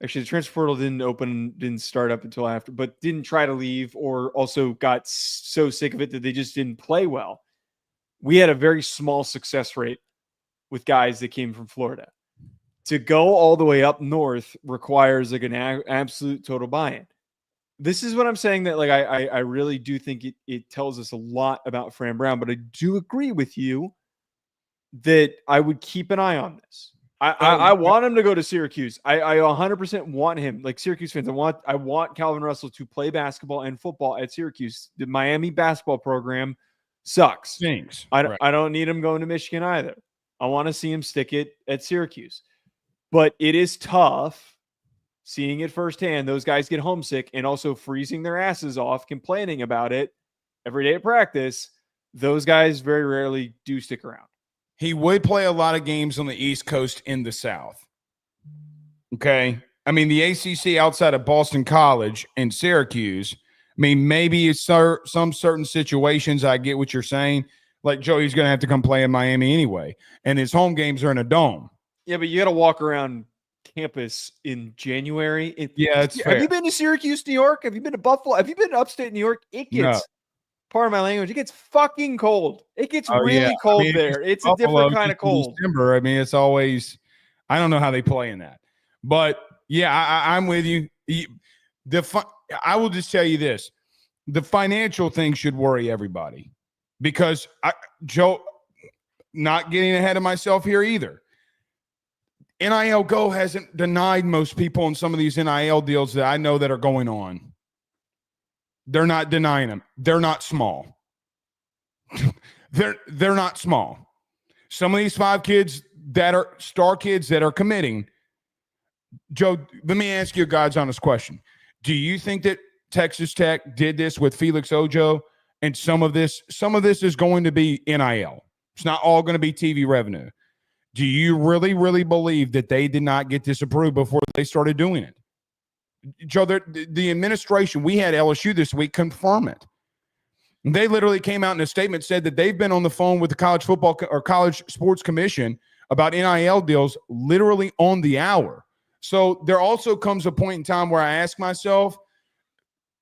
Speaker 2: Actually, the transfer portal didn't start up until after, but didn't try to leave or also got so sick of it that they just didn't play well. We had a very small success rate with guys that came from Florida. To go all the way up north requires an absolute total buy-in. this is what I'm saying, that like I really do think it tells us a lot about Fran Brown, but I do agree with you that I would keep an eye on this. I want him to go to Syracuse. I 100% want him. Like Syracuse fans, I want Calvin Russell to play basketball and football at Syracuse. The Miami basketball program sucks.
Speaker 1: Stinks.
Speaker 2: I don't need him going to Michigan either. I want to see him stick it at Syracuse. But it is tough seeing it firsthand. Those guys get homesick and also freezing their asses off, complaining about it every day at practice. Those guys very rarely do stick around.
Speaker 1: He would play a lot of games on the East Coast in the South. Okay. I mean, the ACC outside of Boston College and Syracuse, I mean, maybe it's some certain situations. I get what you're saying. Like Joey's going to have to come play in Miami anyway. And his home games are in a dome.
Speaker 2: Yeah, but you got to walk around campus in January.
Speaker 1: It's fair.
Speaker 2: Have you been to Syracuse, New York? Have you been to Buffalo? Have you been to upstate New York? It gets, pardon my language, it gets fucking cold. It gets really cold there. It's a different kind of cold.
Speaker 1: December. I mean, it's always, I don't know how they play in that. But yeah, I'm with you. I will just tell you this. The financial thing should worry everybody because Joe, not getting ahead of myself here either. NIL Go hasn't denied most people on some of these NIL deals that I know that are going on. They're not denying them. They're not small. They're not small. Some of these 5 kids that are star kids that are committing. Joe, let me ask you a God's honest question. Do you think that Texas Tech did this with Felix Ojo and some of this is going to be NIL? It's not all going to be TV revenue. Do you really, really believe that they did not get this approved before they started doing it? Joe, the administration, we had LSU this week confirm it. They literally came out in a statement, said that they've been on the phone with the college football or college sports commission about NIL deals literally on the hour. So there also comes a point in time where I ask myself,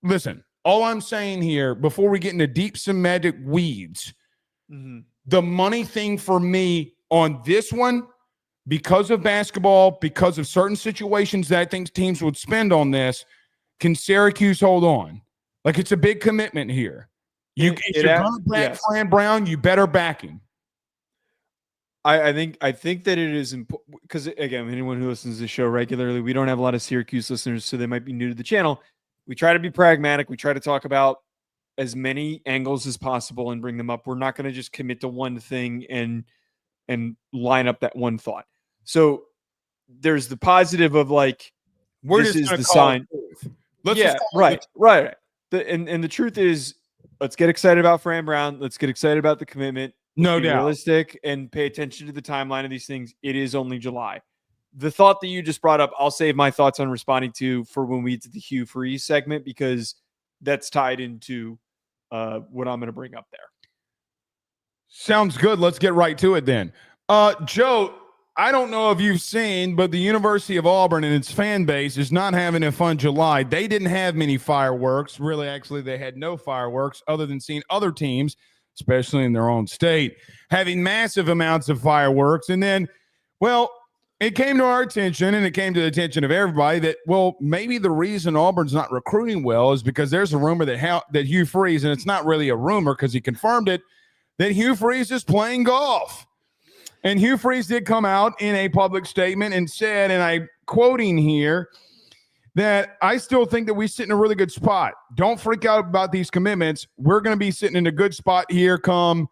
Speaker 1: listen, all I'm saying here before we get into deep semantic weeds, the money thing for me on this one, because of basketball, because of certain situations that I think teams would spend on this, can Syracuse hold on? Like, it's a big commitment here. You're going to back Fran Brown, you better back him.
Speaker 2: I think that it is important because, again, anyone who listens to the show regularly, we don't have a lot of Syracuse listeners, so they might be new to the channel. We try to be pragmatic. We try to talk about as many angles as possible and bring them up. We're not going to just commit to one thing and line up that one thought. So there's the positive of like, this is the sign. Right. And the truth is, let's get excited about Fran Brown. Let's get excited about the commitment.
Speaker 1: No doubt.
Speaker 2: Realistic and pay attention to the timeline of these things. It is only July. The thought that you just brought up, I'll save my thoughts on responding to for when we get to the Hugh Freeze segment, because that's tied into what I'm going to bring up there.
Speaker 1: Sounds good. Let's get right to it then. Joe, I don't know if you've seen, but the University of Auburn and its fan base is not having a fun July. They didn't have many fireworks. Really, actually, they had no fireworks other than seeing other teams, especially in their own state, having massive amounts of fireworks. And then, well, it came to our attention, and it came to the attention of everybody that, well, maybe the reason Auburn's not recruiting well is because there's a rumor that Hugh Freeze, and it's not really a rumor because he confirmed it, that Hugh Freeze is playing golf. And Hugh Freeze did come out in a public statement and said, and I'm quoting here, that I still think that we sit in a really good spot. Don't freak out about these commitments. We're going to be sitting in a good spot here come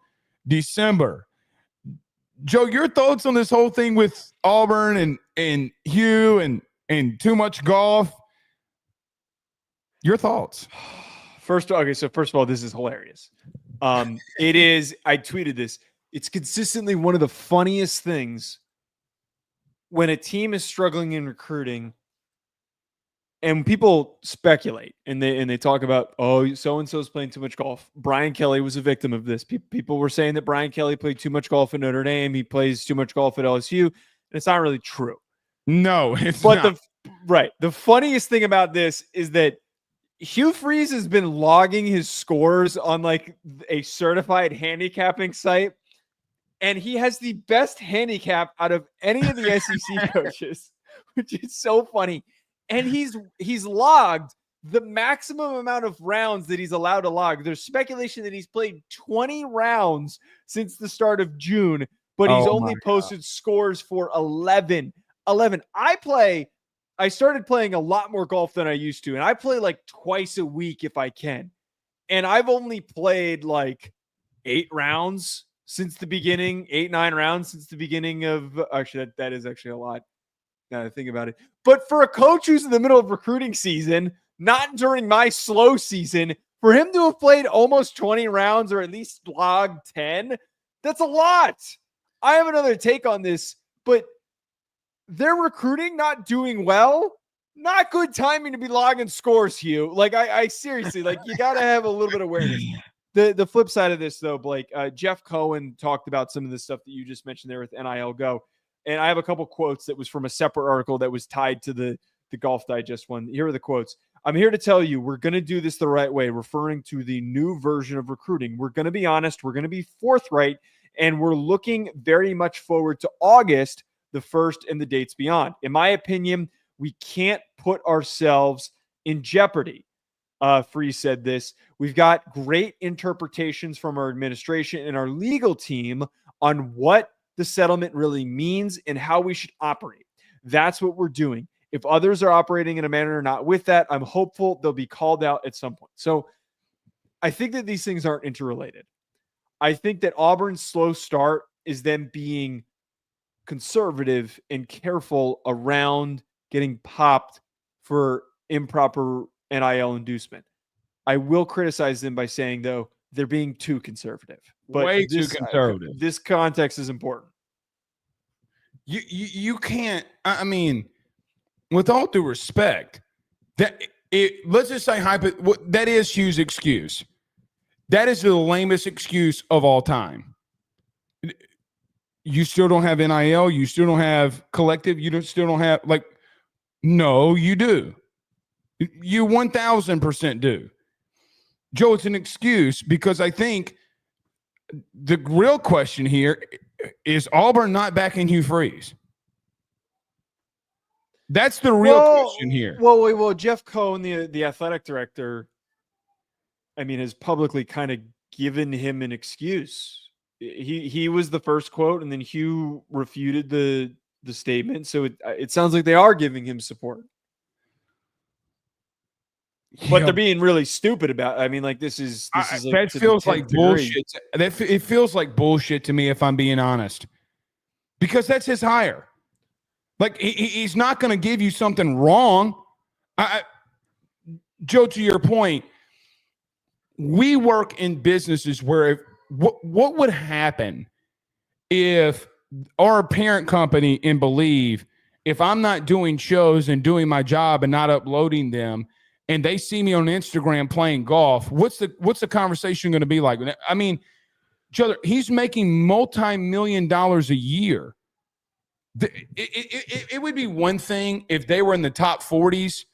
Speaker 1: December. Joe, your thoughts on this whole thing with Auburn and Hugh and too much golf? Your thoughts?
Speaker 2: First of all, this is hilarious. It is, I tweeted this. It's consistently one of the funniest things when a team is struggling in recruiting and people speculate and they talk about, oh, so-and-so is playing too much golf. Brian Kelly was a victim of this. People were saying that Brian Kelly played too much golf at Notre Dame. He plays too much golf at LSU. And it's not really true.
Speaker 1: No, it's not.
Speaker 2: The funniest thing about this is that Hugh Freeze has been logging his scores on like a certified handicapping site. And he has the best handicap out of any of the SEC coaches, which is so funny. And he's logged the maximum amount of rounds that he's allowed to log. There's speculation that he's played 20 rounds since the start of June, but he's only posted scores for 11. I started playing a lot more golf than I used to, and I play like twice a week if I can. And I've only played like 8 rounds since the beginning, 9 rounds since the beginning of, actually, that is actually a lot now that I think about it. But for a coach who's in the middle of recruiting season, not during my slow season, for him to have played almost 20 rounds or at least logged 10, that's a lot. I have another take on this, but they're recruiting, not doing well. Not good timing to be logging scores, Hugh. Like, I seriously, like, you got to have a little bit of awareness. The flip side of this, though, Blake, Jeff Cohen talked about some of the stuff that you just mentioned there with NIL Go. And I have a couple quotes that was from a separate article that was tied to the Golf Digest one. Here are the quotes. I'm here to tell you we're going to do this the right way, referring to the new version of recruiting. We're going to be honest. We're going to be forthright. And we're looking very much forward to August, the 1st, and the dates beyond. In my opinion, we can't put ourselves in jeopardy. Free said this. We've got great interpretations from our administration and our legal team on what the settlement really means and how we should operate. That's what we're doing. If others are operating in a manner not with that, I'm hopeful they'll be called out at some point. So I think that these things aren't interrelated. I think that Auburn's slow start is them being conservative and careful around getting popped for improper NIL inducement. I will criticize them by saying, though, they're being too conservative. But
Speaker 1: way too conservative.
Speaker 2: This context is important.
Speaker 1: You can't. I mean, with all due respect, let's just say that is Hugh's excuse. That is the lamest excuse of all time. You still don't have NIL. You still don't have collective. Still don't have, like, no, you do. You 1,000% do. Joe, it's an excuse because I think the real question here is Auburn not backing Hugh Freeze? That's the real question here.
Speaker 2: Well, Jeff Cohen, the athletic director, I mean, has publicly kind of given him an excuse. He was the first quote, and then Hugh refuted the statement. So it sounds like they are giving him support. But they're being really stupid about it. I mean, like, this is like,
Speaker 1: that feels like bullshit. It feels like bullshit to me, if I'm being honest, because that's his hire. Like, he's not going to give you something wrong. Joe, to your point, we work in businesses where what would happen if our parent company in Believe, if I'm not doing shows and doing my job and not uploading them, and they see me on Instagram playing golf, what's the conversation going to be like? I mean, Joe, he's making multi-million dollars a year. It would be one thing if they were in the top 40s,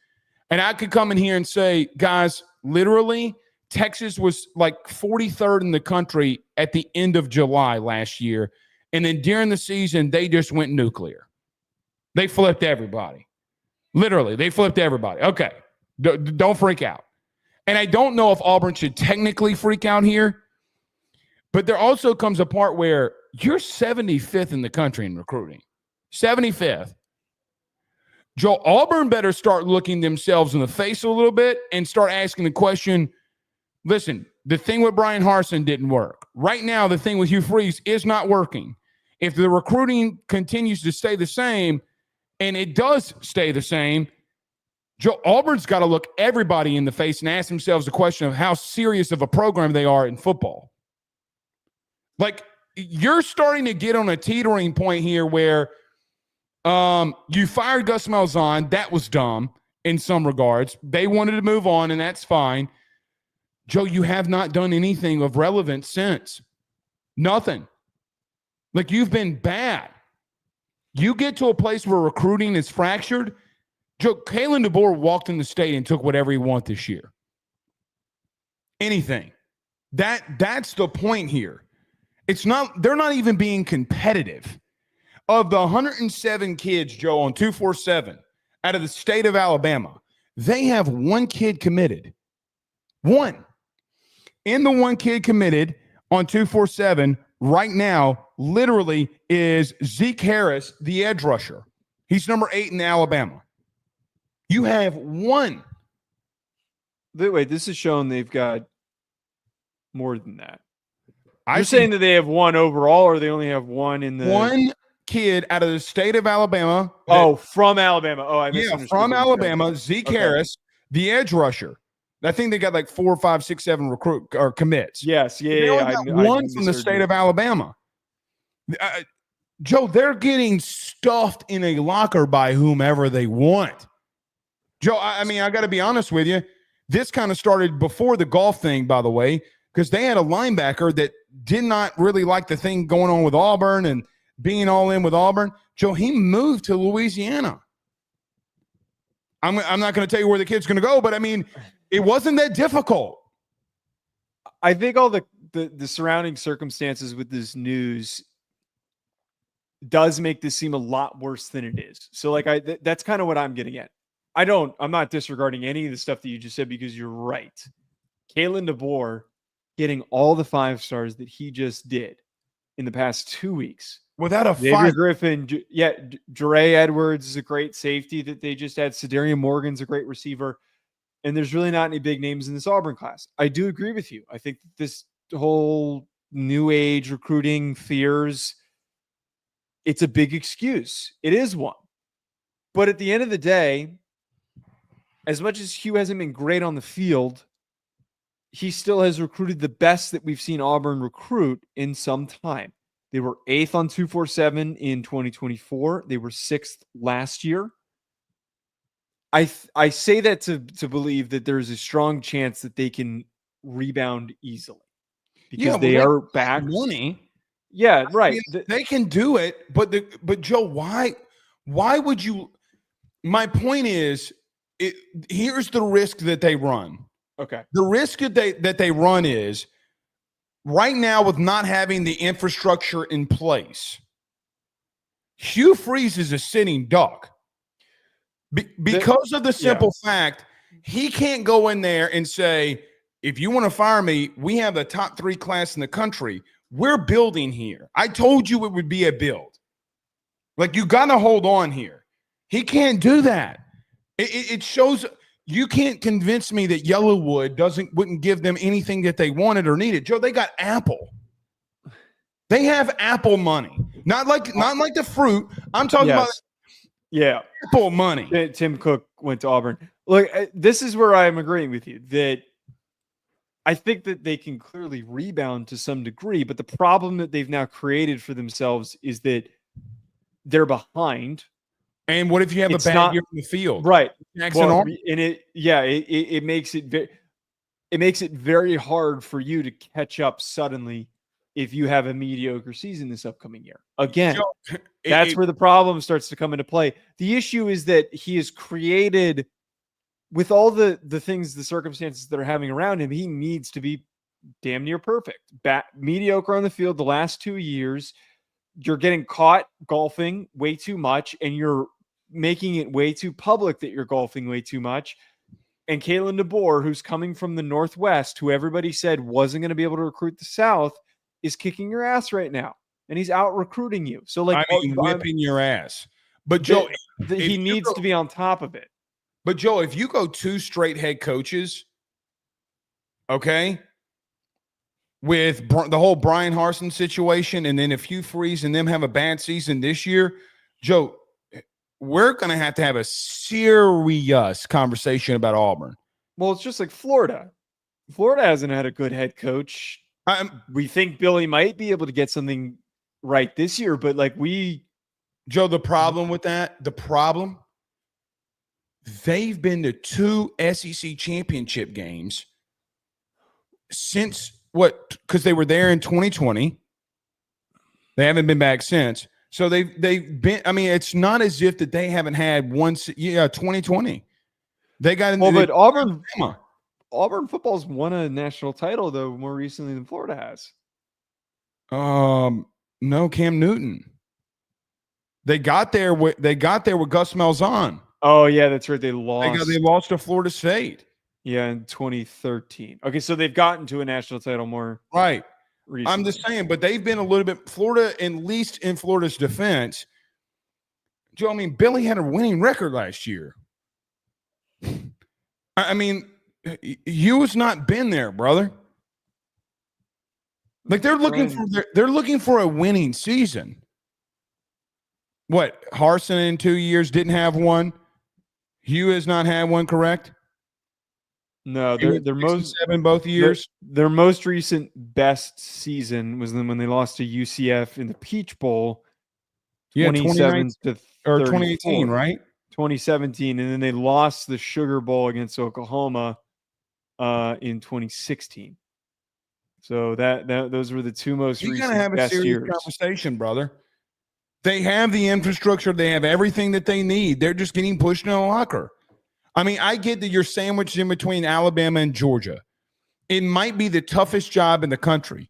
Speaker 1: and I could come in here and say, guys, literally, Texas was like 43rd in the country at the end of July last year, and then during the season, they just went nuclear. They flipped everybody. Literally, they flipped everybody. Okay. Don't freak out. And I don't know if Auburn should technically freak out here, but there also comes a part where you're 75th in the country in recruiting. 75th. Joe, Auburn better start looking themselves in the face a little bit and start asking the question, listen, the thing with Brian Harsin didn't work. Right now, the thing with Hugh Freeze is not working. If the recruiting continues to stay the same, and it does stay the same, Joe, Auburn's got to look everybody in the face and ask themselves the question of how serious of a program they are in football. Like, you're starting to get on a teetering point here where you fired Gus Malzahn. That was dumb in some regards. They wanted to move on, and that's fine. Joe, you have not done anything of relevance since. Nothing. Like, you've been bad. You get to a place where recruiting is fractured. Joe, Kalen DeBoer walked in the state and took whatever he wanted this year. Anything. That's the point here. They're not even being competitive. Of the 107 kids, Joe, on 247 out of the state of Alabama, They have one kid committed. One. And the one kid committed on 247 right now literally is Zeke Harris, the edge rusher. He's number 8 in Alabama. You have one.
Speaker 2: Wait, this is showing they've got more than that. You're saying that they have one overall, or they only have one in the
Speaker 1: one kid out of the state of Alabama.
Speaker 2: From Alabama. Oh, I misunderstood.
Speaker 1: Yeah, from Alabama, Zeke Harris, the edge rusher. I think they got like 4, 5, 6, 7 recruit or commits.
Speaker 2: Yes,
Speaker 1: one from the state of Alabama. Joe, they're getting stuffed in a locker by whomever they want. Joe, I mean, I got to be honest with you. This kind of started before the golf thing, by the way, because they had a linebacker that did not really like the thing going on with Auburn and being all in with Auburn. Joe, he moved to Louisiana. I'm not going to tell you where the kid's going to go, but I mean, it wasn't that difficult.
Speaker 2: I think all the surrounding circumstances with this news does make this seem a lot worse than it is. So like that's kind of what I'm getting at. I'm not disregarding any of the stuff that you just said, because you're right. Kalen DeBoer getting all the 5 stars that he just did in the past 2 weeks.
Speaker 1: Without a
Speaker 2: Xavier
Speaker 1: fight.
Speaker 2: Griffin, Jure Edwards is a great safety that they just had. Sedarian Morgan's a great receiver. And there's really not any big names in this Auburn class. I do agree with you. I think this whole new age recruiting fears, it's a big excuse. It is one. But at the end of the day, as much as Hugh hasn't been great on the field, he still has recruited the best that we've seen Auburn recruit in some time. They were 8th on 247 in 2024. They were 6th last year. I say that to believe that there's a strong chance that they can rebound easily, because they are back.
Speaker 1: Money.
Speaker 2: Yeah, right.
Speaker 1: I mean, they can do it, but Joe, why would you? My point is, here's the risk that they run.
Speaker 2: Okay.
Speaker 1: The risk that they run is right now, with not having the infrastructure in place, Hugh Freeze is a sitting duck. Because of the simple fact, he can't go in there and say, if you want to fire me, we have the top 3 class in the country. We're building here. I told you it would be a build. Like, you got to hold on here. He can't do that. It shows you can't convince me that Yellowwood wouldn't give them anything that they wanted or needed. Joe, they got Apple. They have Apple money. Not like the fruit. I'm talking about Apple money.
Speaker 2: Tim Cook went to Auburn. Look, this is where I'm agreeing with you, that I think that they can clearly rebound to some degree, but the problem that they've now created for themselves is that they're behind.
Speaker 1: And what if you have a bad year in the field?
Speaker 2: Right.
Speaker 1: And
Speaker 2: it makes it very hard for you to catch up suddenly if you have a mediocre season this upcoming year. Again, that's where the problem starts to come into play. The issue is that he has created, with all the things, the circumstances that are having around him, he needs to be damn near perfect. Mediocre on the field the last 2 years. You're getting caught golfing way too much, and you're making it way too public that you're golfing way too much. And Kalen DeBoer, who's coming from the Northwest, who everybody said wasn't going to be able to recruit the South, is kicking your ass right now. And he's out recruiting you. So, like,
Speaker 1: whipping your ass. But Joe,
Speaker 2: he needs to be on top of it.
Speaker 1: But Joe, if you go 2 straight head coaches, okay, with the whole Brian Harsin situation, and then if Hugh Freeze and them have a bad season this year, Joe, we're going to have a serious conversation about Auburn.
Speaker 2: Well, it's just like Florida. Florida hasn't had a good head coach. We think Billy might be able to get something right this year, but
Speaker 1: Joe, the problem with that, they've been to 2 SEC championship games since because they were there in 2020. They haven't been back since. So they've been, I mean, it's not as if that they haven't had 2020. They got into
Speaker 2: but Auburn football's won a national title though more recently than Florida has.
Speaker 1: No, Cam Newton. They got there with Gus Malzahn.
Speaker 2: Oh yeah, that's right. They
Speaker 1: They
Speaker 2: lost.
Speaker 1: lost to Florida State.
Speaker 2: Yeah, in 2013. Okay, so they've gotten to a national title more
Speaker 1: Right.
Speaker 2: recently.
Speaker 1: I'm just saying, but they've been a little bit Florida, at least in Florida's defense. Joe, I mean, Billy had a winning record last year. I mean, Hugh has not been there, brother. Like they're looking for a winning season. What, Harsin in 2 years didn't have one? Hugh has not had one, correct?
Speaker 2: No, their most
Speaker 1: 7 both years.
Speaker 2: Their most recent best season was when they lost to UCF in the Peach Bowl, 27 to
Speaker 1: 2018, right?
Speaker 2: 2017, and then they lost the Sugar Bowl against Oklahoma in 2016. So that those were the two most recent.
Speaker 1: You gotta have a
Speaker 2: best
Speaker 1: serious
Speaker 2: years.
Speaker 1: conversation, brother. They have the infrastructure. They have everything that they need. They're just getting pushed in a locker. I mean, I get that you're sandwiched in between Alabama and Georgia. It might be the toughest job in the country.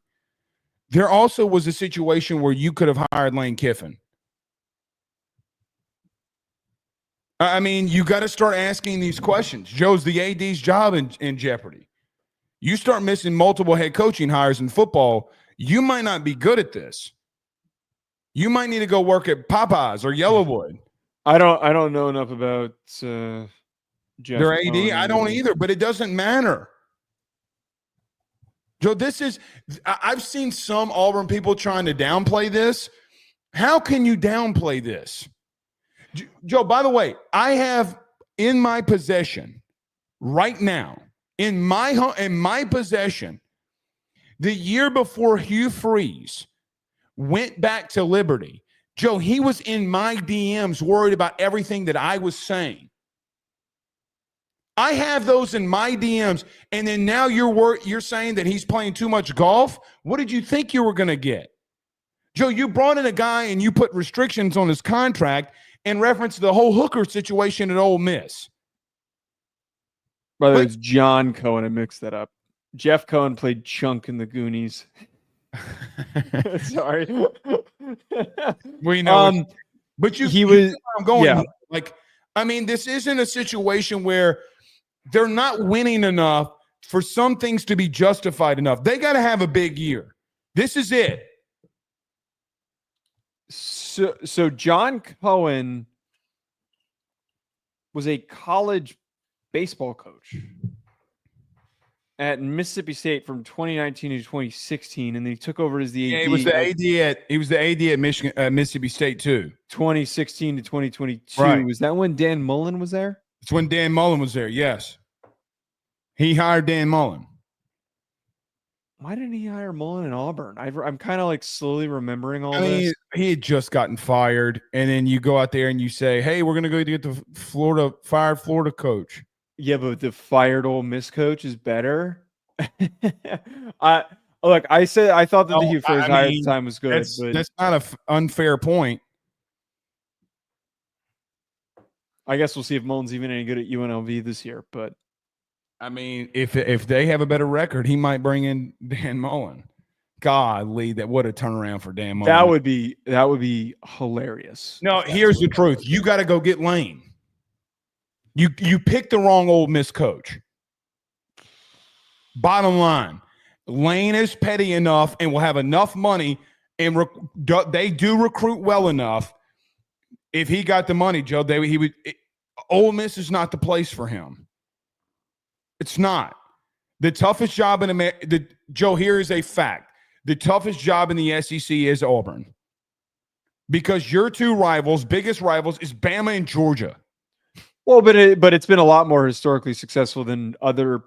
Speaker 1: There also was a situation where you could have hired Lane Kiffin. I mean, you got to start asking these questions. Joe's the AD's job in jeopardy. You start missing multiple head coaching hires in football, you might not be good at this. You might need to go work at Popeyes or Yellowwood.
Speaker 2: I don't know enough about Jeff
Speaker 1: Their AD.
Speaker 2: Cohen
Speaker 1: I don't either, but it doesn't matter. Joe, I've seen some Auburn people trying to downplay this. How can you downplay this? Joe, by the way, I have in my possession right now, in my possession, the year before Hugh Freeze went back to Liberty. Joe, he was in my DMs worried about everything that I was saying. I have those in my DMs, and then now you're saying that he's playing too much golf? What did you think you were going to get? Joe, you brought in a guy and you put restrictions on his contract in reference to the whole Hooker situation at Ole Miss.
Speaker 2: Brother, it's John Cohen. I mixed that up. Jeff Cohen played Chunk in the Goonies. Sorry.
Speaker 1: We know. But
Speaker 2: he was.
Speaker 1: I'm going.
Speaker 2: Yeah.
Speaker 1: Like, I mean, this isn't a situation where they're not winning enough for some things to be justified enough. They got to have a big year. This is it.
Speaker 2: So John Cohen was a college baseball coach at Mississippi State from 2019 to 2016, and then he took over as the AD.
Speaker 1: Yeah, he was the AD at Michigan, Mississippi State too.
Speaker 2: 2016 to 2022.
Speaker 1: Right.
Speaker 2: Was that when Dan Mullen was there?
Speaker 1: It's when Dan Mullen was there. Yes, he hired Dan Mullen.
Speaker 2: Why didn't he hire Mullen in Auburn? I'm kind of like slowly remembering all this.
Speaker 1: He had just gotten fired, and then you go out there and you say, "Hey, we're going to go get the fired Florida coach."
Speaker 2: Yeah, but the fired Ole Miss coach is better. I thought that the Hugh Freeze hire at the time was good.
Speaker 1: That's not an unfair point.
Speaker 2: I guess we'll see if Mullen's even any good at UNLV this year. But
Speaker 1: I mean, if they have a better record, he might bring in Dan Mullen. Golly, what a turnaround for Dan Mullen.
Speaker 2: That would be hilarious.
Speaker 1: No, here's the truth. You got to go get Lane. You picked the wrong Ole Miss coach. Bottom line, Lane is petty enough and will have enough money, and they do recruit well enough. If he got the money, Joe, Ole Miss is not the place for him. It's not. The toughest job in America, Joe, here is a fact. The toughest job in the SEC is Auburn. Because your two biggest rivals, is Bama and Georgia.
Speaker 2: Well, but it's been a lot more historically successful than other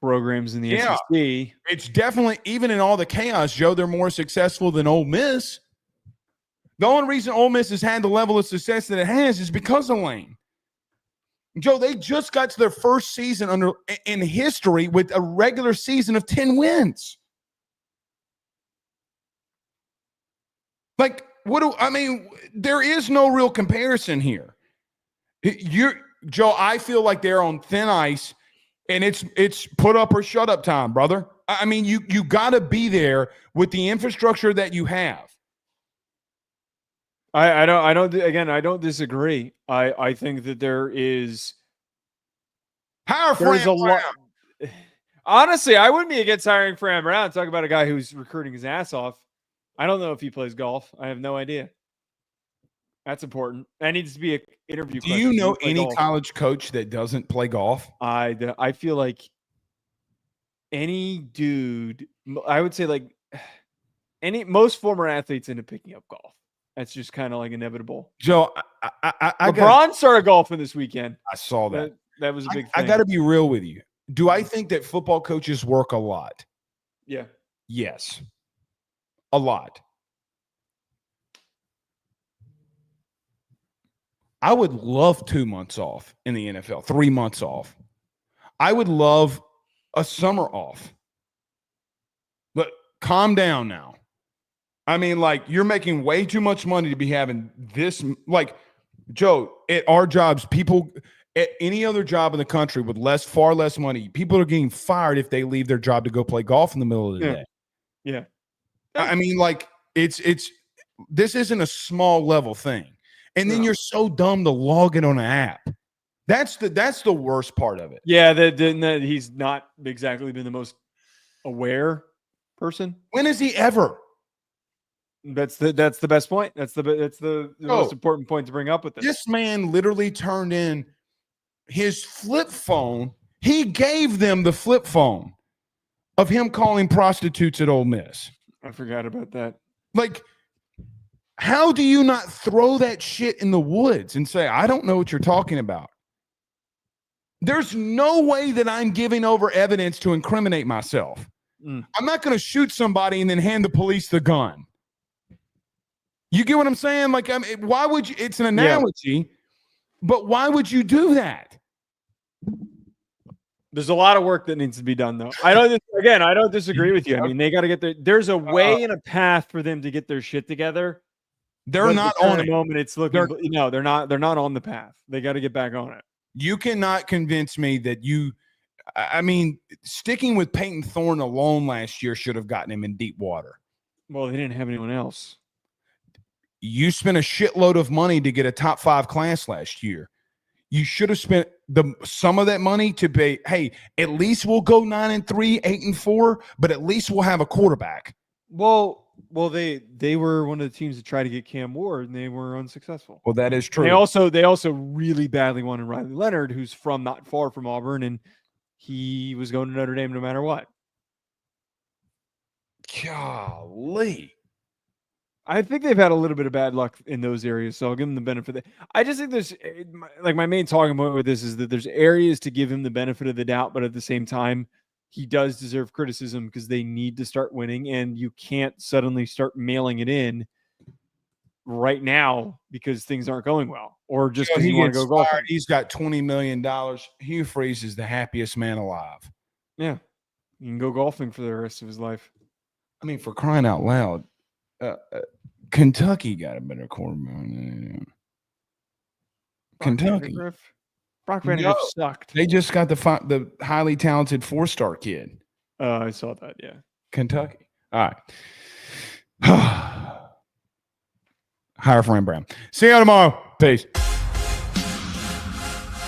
Speaker 2: programs in the SEC.
Speaker 1: It's definitely, even in all the chaos, Joe, they're more successful than Ole Miss. The only reason Ole Miss has had the level of success that it has is because of Lane. Joe, they just got to their first season in history with a regular season of 10 wins. Like, there is no real comparison here. Joe, I feel like they're on thin ice, and it's put up or shut up time, brother. I mean, you got to be there with the infrastructure that you have.
Speaker 2: I don't disagree. I think that there is
Speaker 1: Fran
Speaker 2: a lot. Honestly, I wouldn't be against hiring Fran Brown. Talk about a guy who's recruiting his ass off. I don't know if he plays golf. I have no idea. That's important. That needs to be an interview
Speaker 1: Do
Speaker 2: question.
Speaker 1: you know any college coach that doesn't play golf?
Speaker 2: I feel like any dude, I would say like most former athletes end up picking up golf. That's just kind of like inevitable.
Speaker 1: Joe,
Speaker 2: LeBron started golfing this weekend.
Speaker 1: I saw that.
Speaker 2: That was a big thing.
Speaker 1: I got to be real with you. Do I think that football coaches work a lot?
Speaker 2: Yeah.
Speaker 1: Yes. A lot. I would love 2 months off in the NFL, 3 months off. I would love a summer off. But calm down now. I mean, like, you're making way too much money to be having this. Like, Joe, at our jobs, people at any other job in the country with far less money, people are getting fired if they leave their job to go play golf in the middle of the day.
Speaker 2: Yeah.
Speaker 1: I mean, like, this isn't a small level thing. And then you're so dumb to log in on an app. That's the worst part of it.
Speaker 2: Yeah, that he's not exactly been the most aware person.
Speaker 1: When is he ever?
Speaker 2: That's the best point. That's the most important point to bring up with this.
Speaker 1: This man literally turned in his flip phone. He gave them the flip phone of him calling prostitutes at Ole Miss.
Speaker 2: I forgot about that.
Speaker 1: Like, how do you not throw that shit in the woods and say, I don't know what you're talking about? There's no way that I'm giving over evidence to incriminate myself. I'm not going to shoot somebody and then hand the police the gun. You get what I'm saying? Like, I mean, why would you? It's an analogy, but why would you do that?
Speaker 2: There's a lot of work that needs to be done, though. I don't disagree with you. I mean, they got to get there's a way and a path for them to get their shit together.
Speaker 1: They're not on it.
Speaker 2: Moment it's looking, they're not on the path. They got to get back on it.
Speaker 1: You cannot convince me that I mean, sticking with Peyton Thorne alone last year should have gotten him in deep water.
Speaker 2: Well, they didn't have anyone else.
Speaker 1: You spent a shitload of money to get a top 5 class last year. You should have spent some of that money to pay. Hey, at least we'll go 9-3, 8-4, but at least we'll have a quarterback.
Speaker 2: Well, they were one of the teams that tried to get Cam Ward, and they were unsuccessful.
Speaker 1: Well, that is true.
Speaker 2: They also really badly wanted Riley Leonard, who's from not far from Auburn, and he was going to Notre Dame no matter what.
Speaker 1: Golly.
Speaker 2: I think they've had a little bit of bad luck in those areas, so I'll give them the benefit of that. I just think there's, like, my main talking point with this is that there's areas to give him the benefit of the doubt, but at the same time, he does deserve criticism because they need to start winning, and you can't suddenly start mailing it in right now because things aren't going well, or just because you want to go golfing.
Speaker 1: He's got $20 million. Hugh Freeze is the happiest man alive.
Speaker 2: Yeah, he can go golfing for the rest of his life.
Speaker 1: I mean, for crying out loud, Kentucky got a better quarterback. Kentucky.
Speaker 2: Brock Vandagriff sucked.
Speaker 1: They just got the highly talented 4-star kid.
Speaker 2: I saw that, yeah.
Speaker 1: Kentucky. All right. Hire Fran Brown. See you tomorrow. Peace.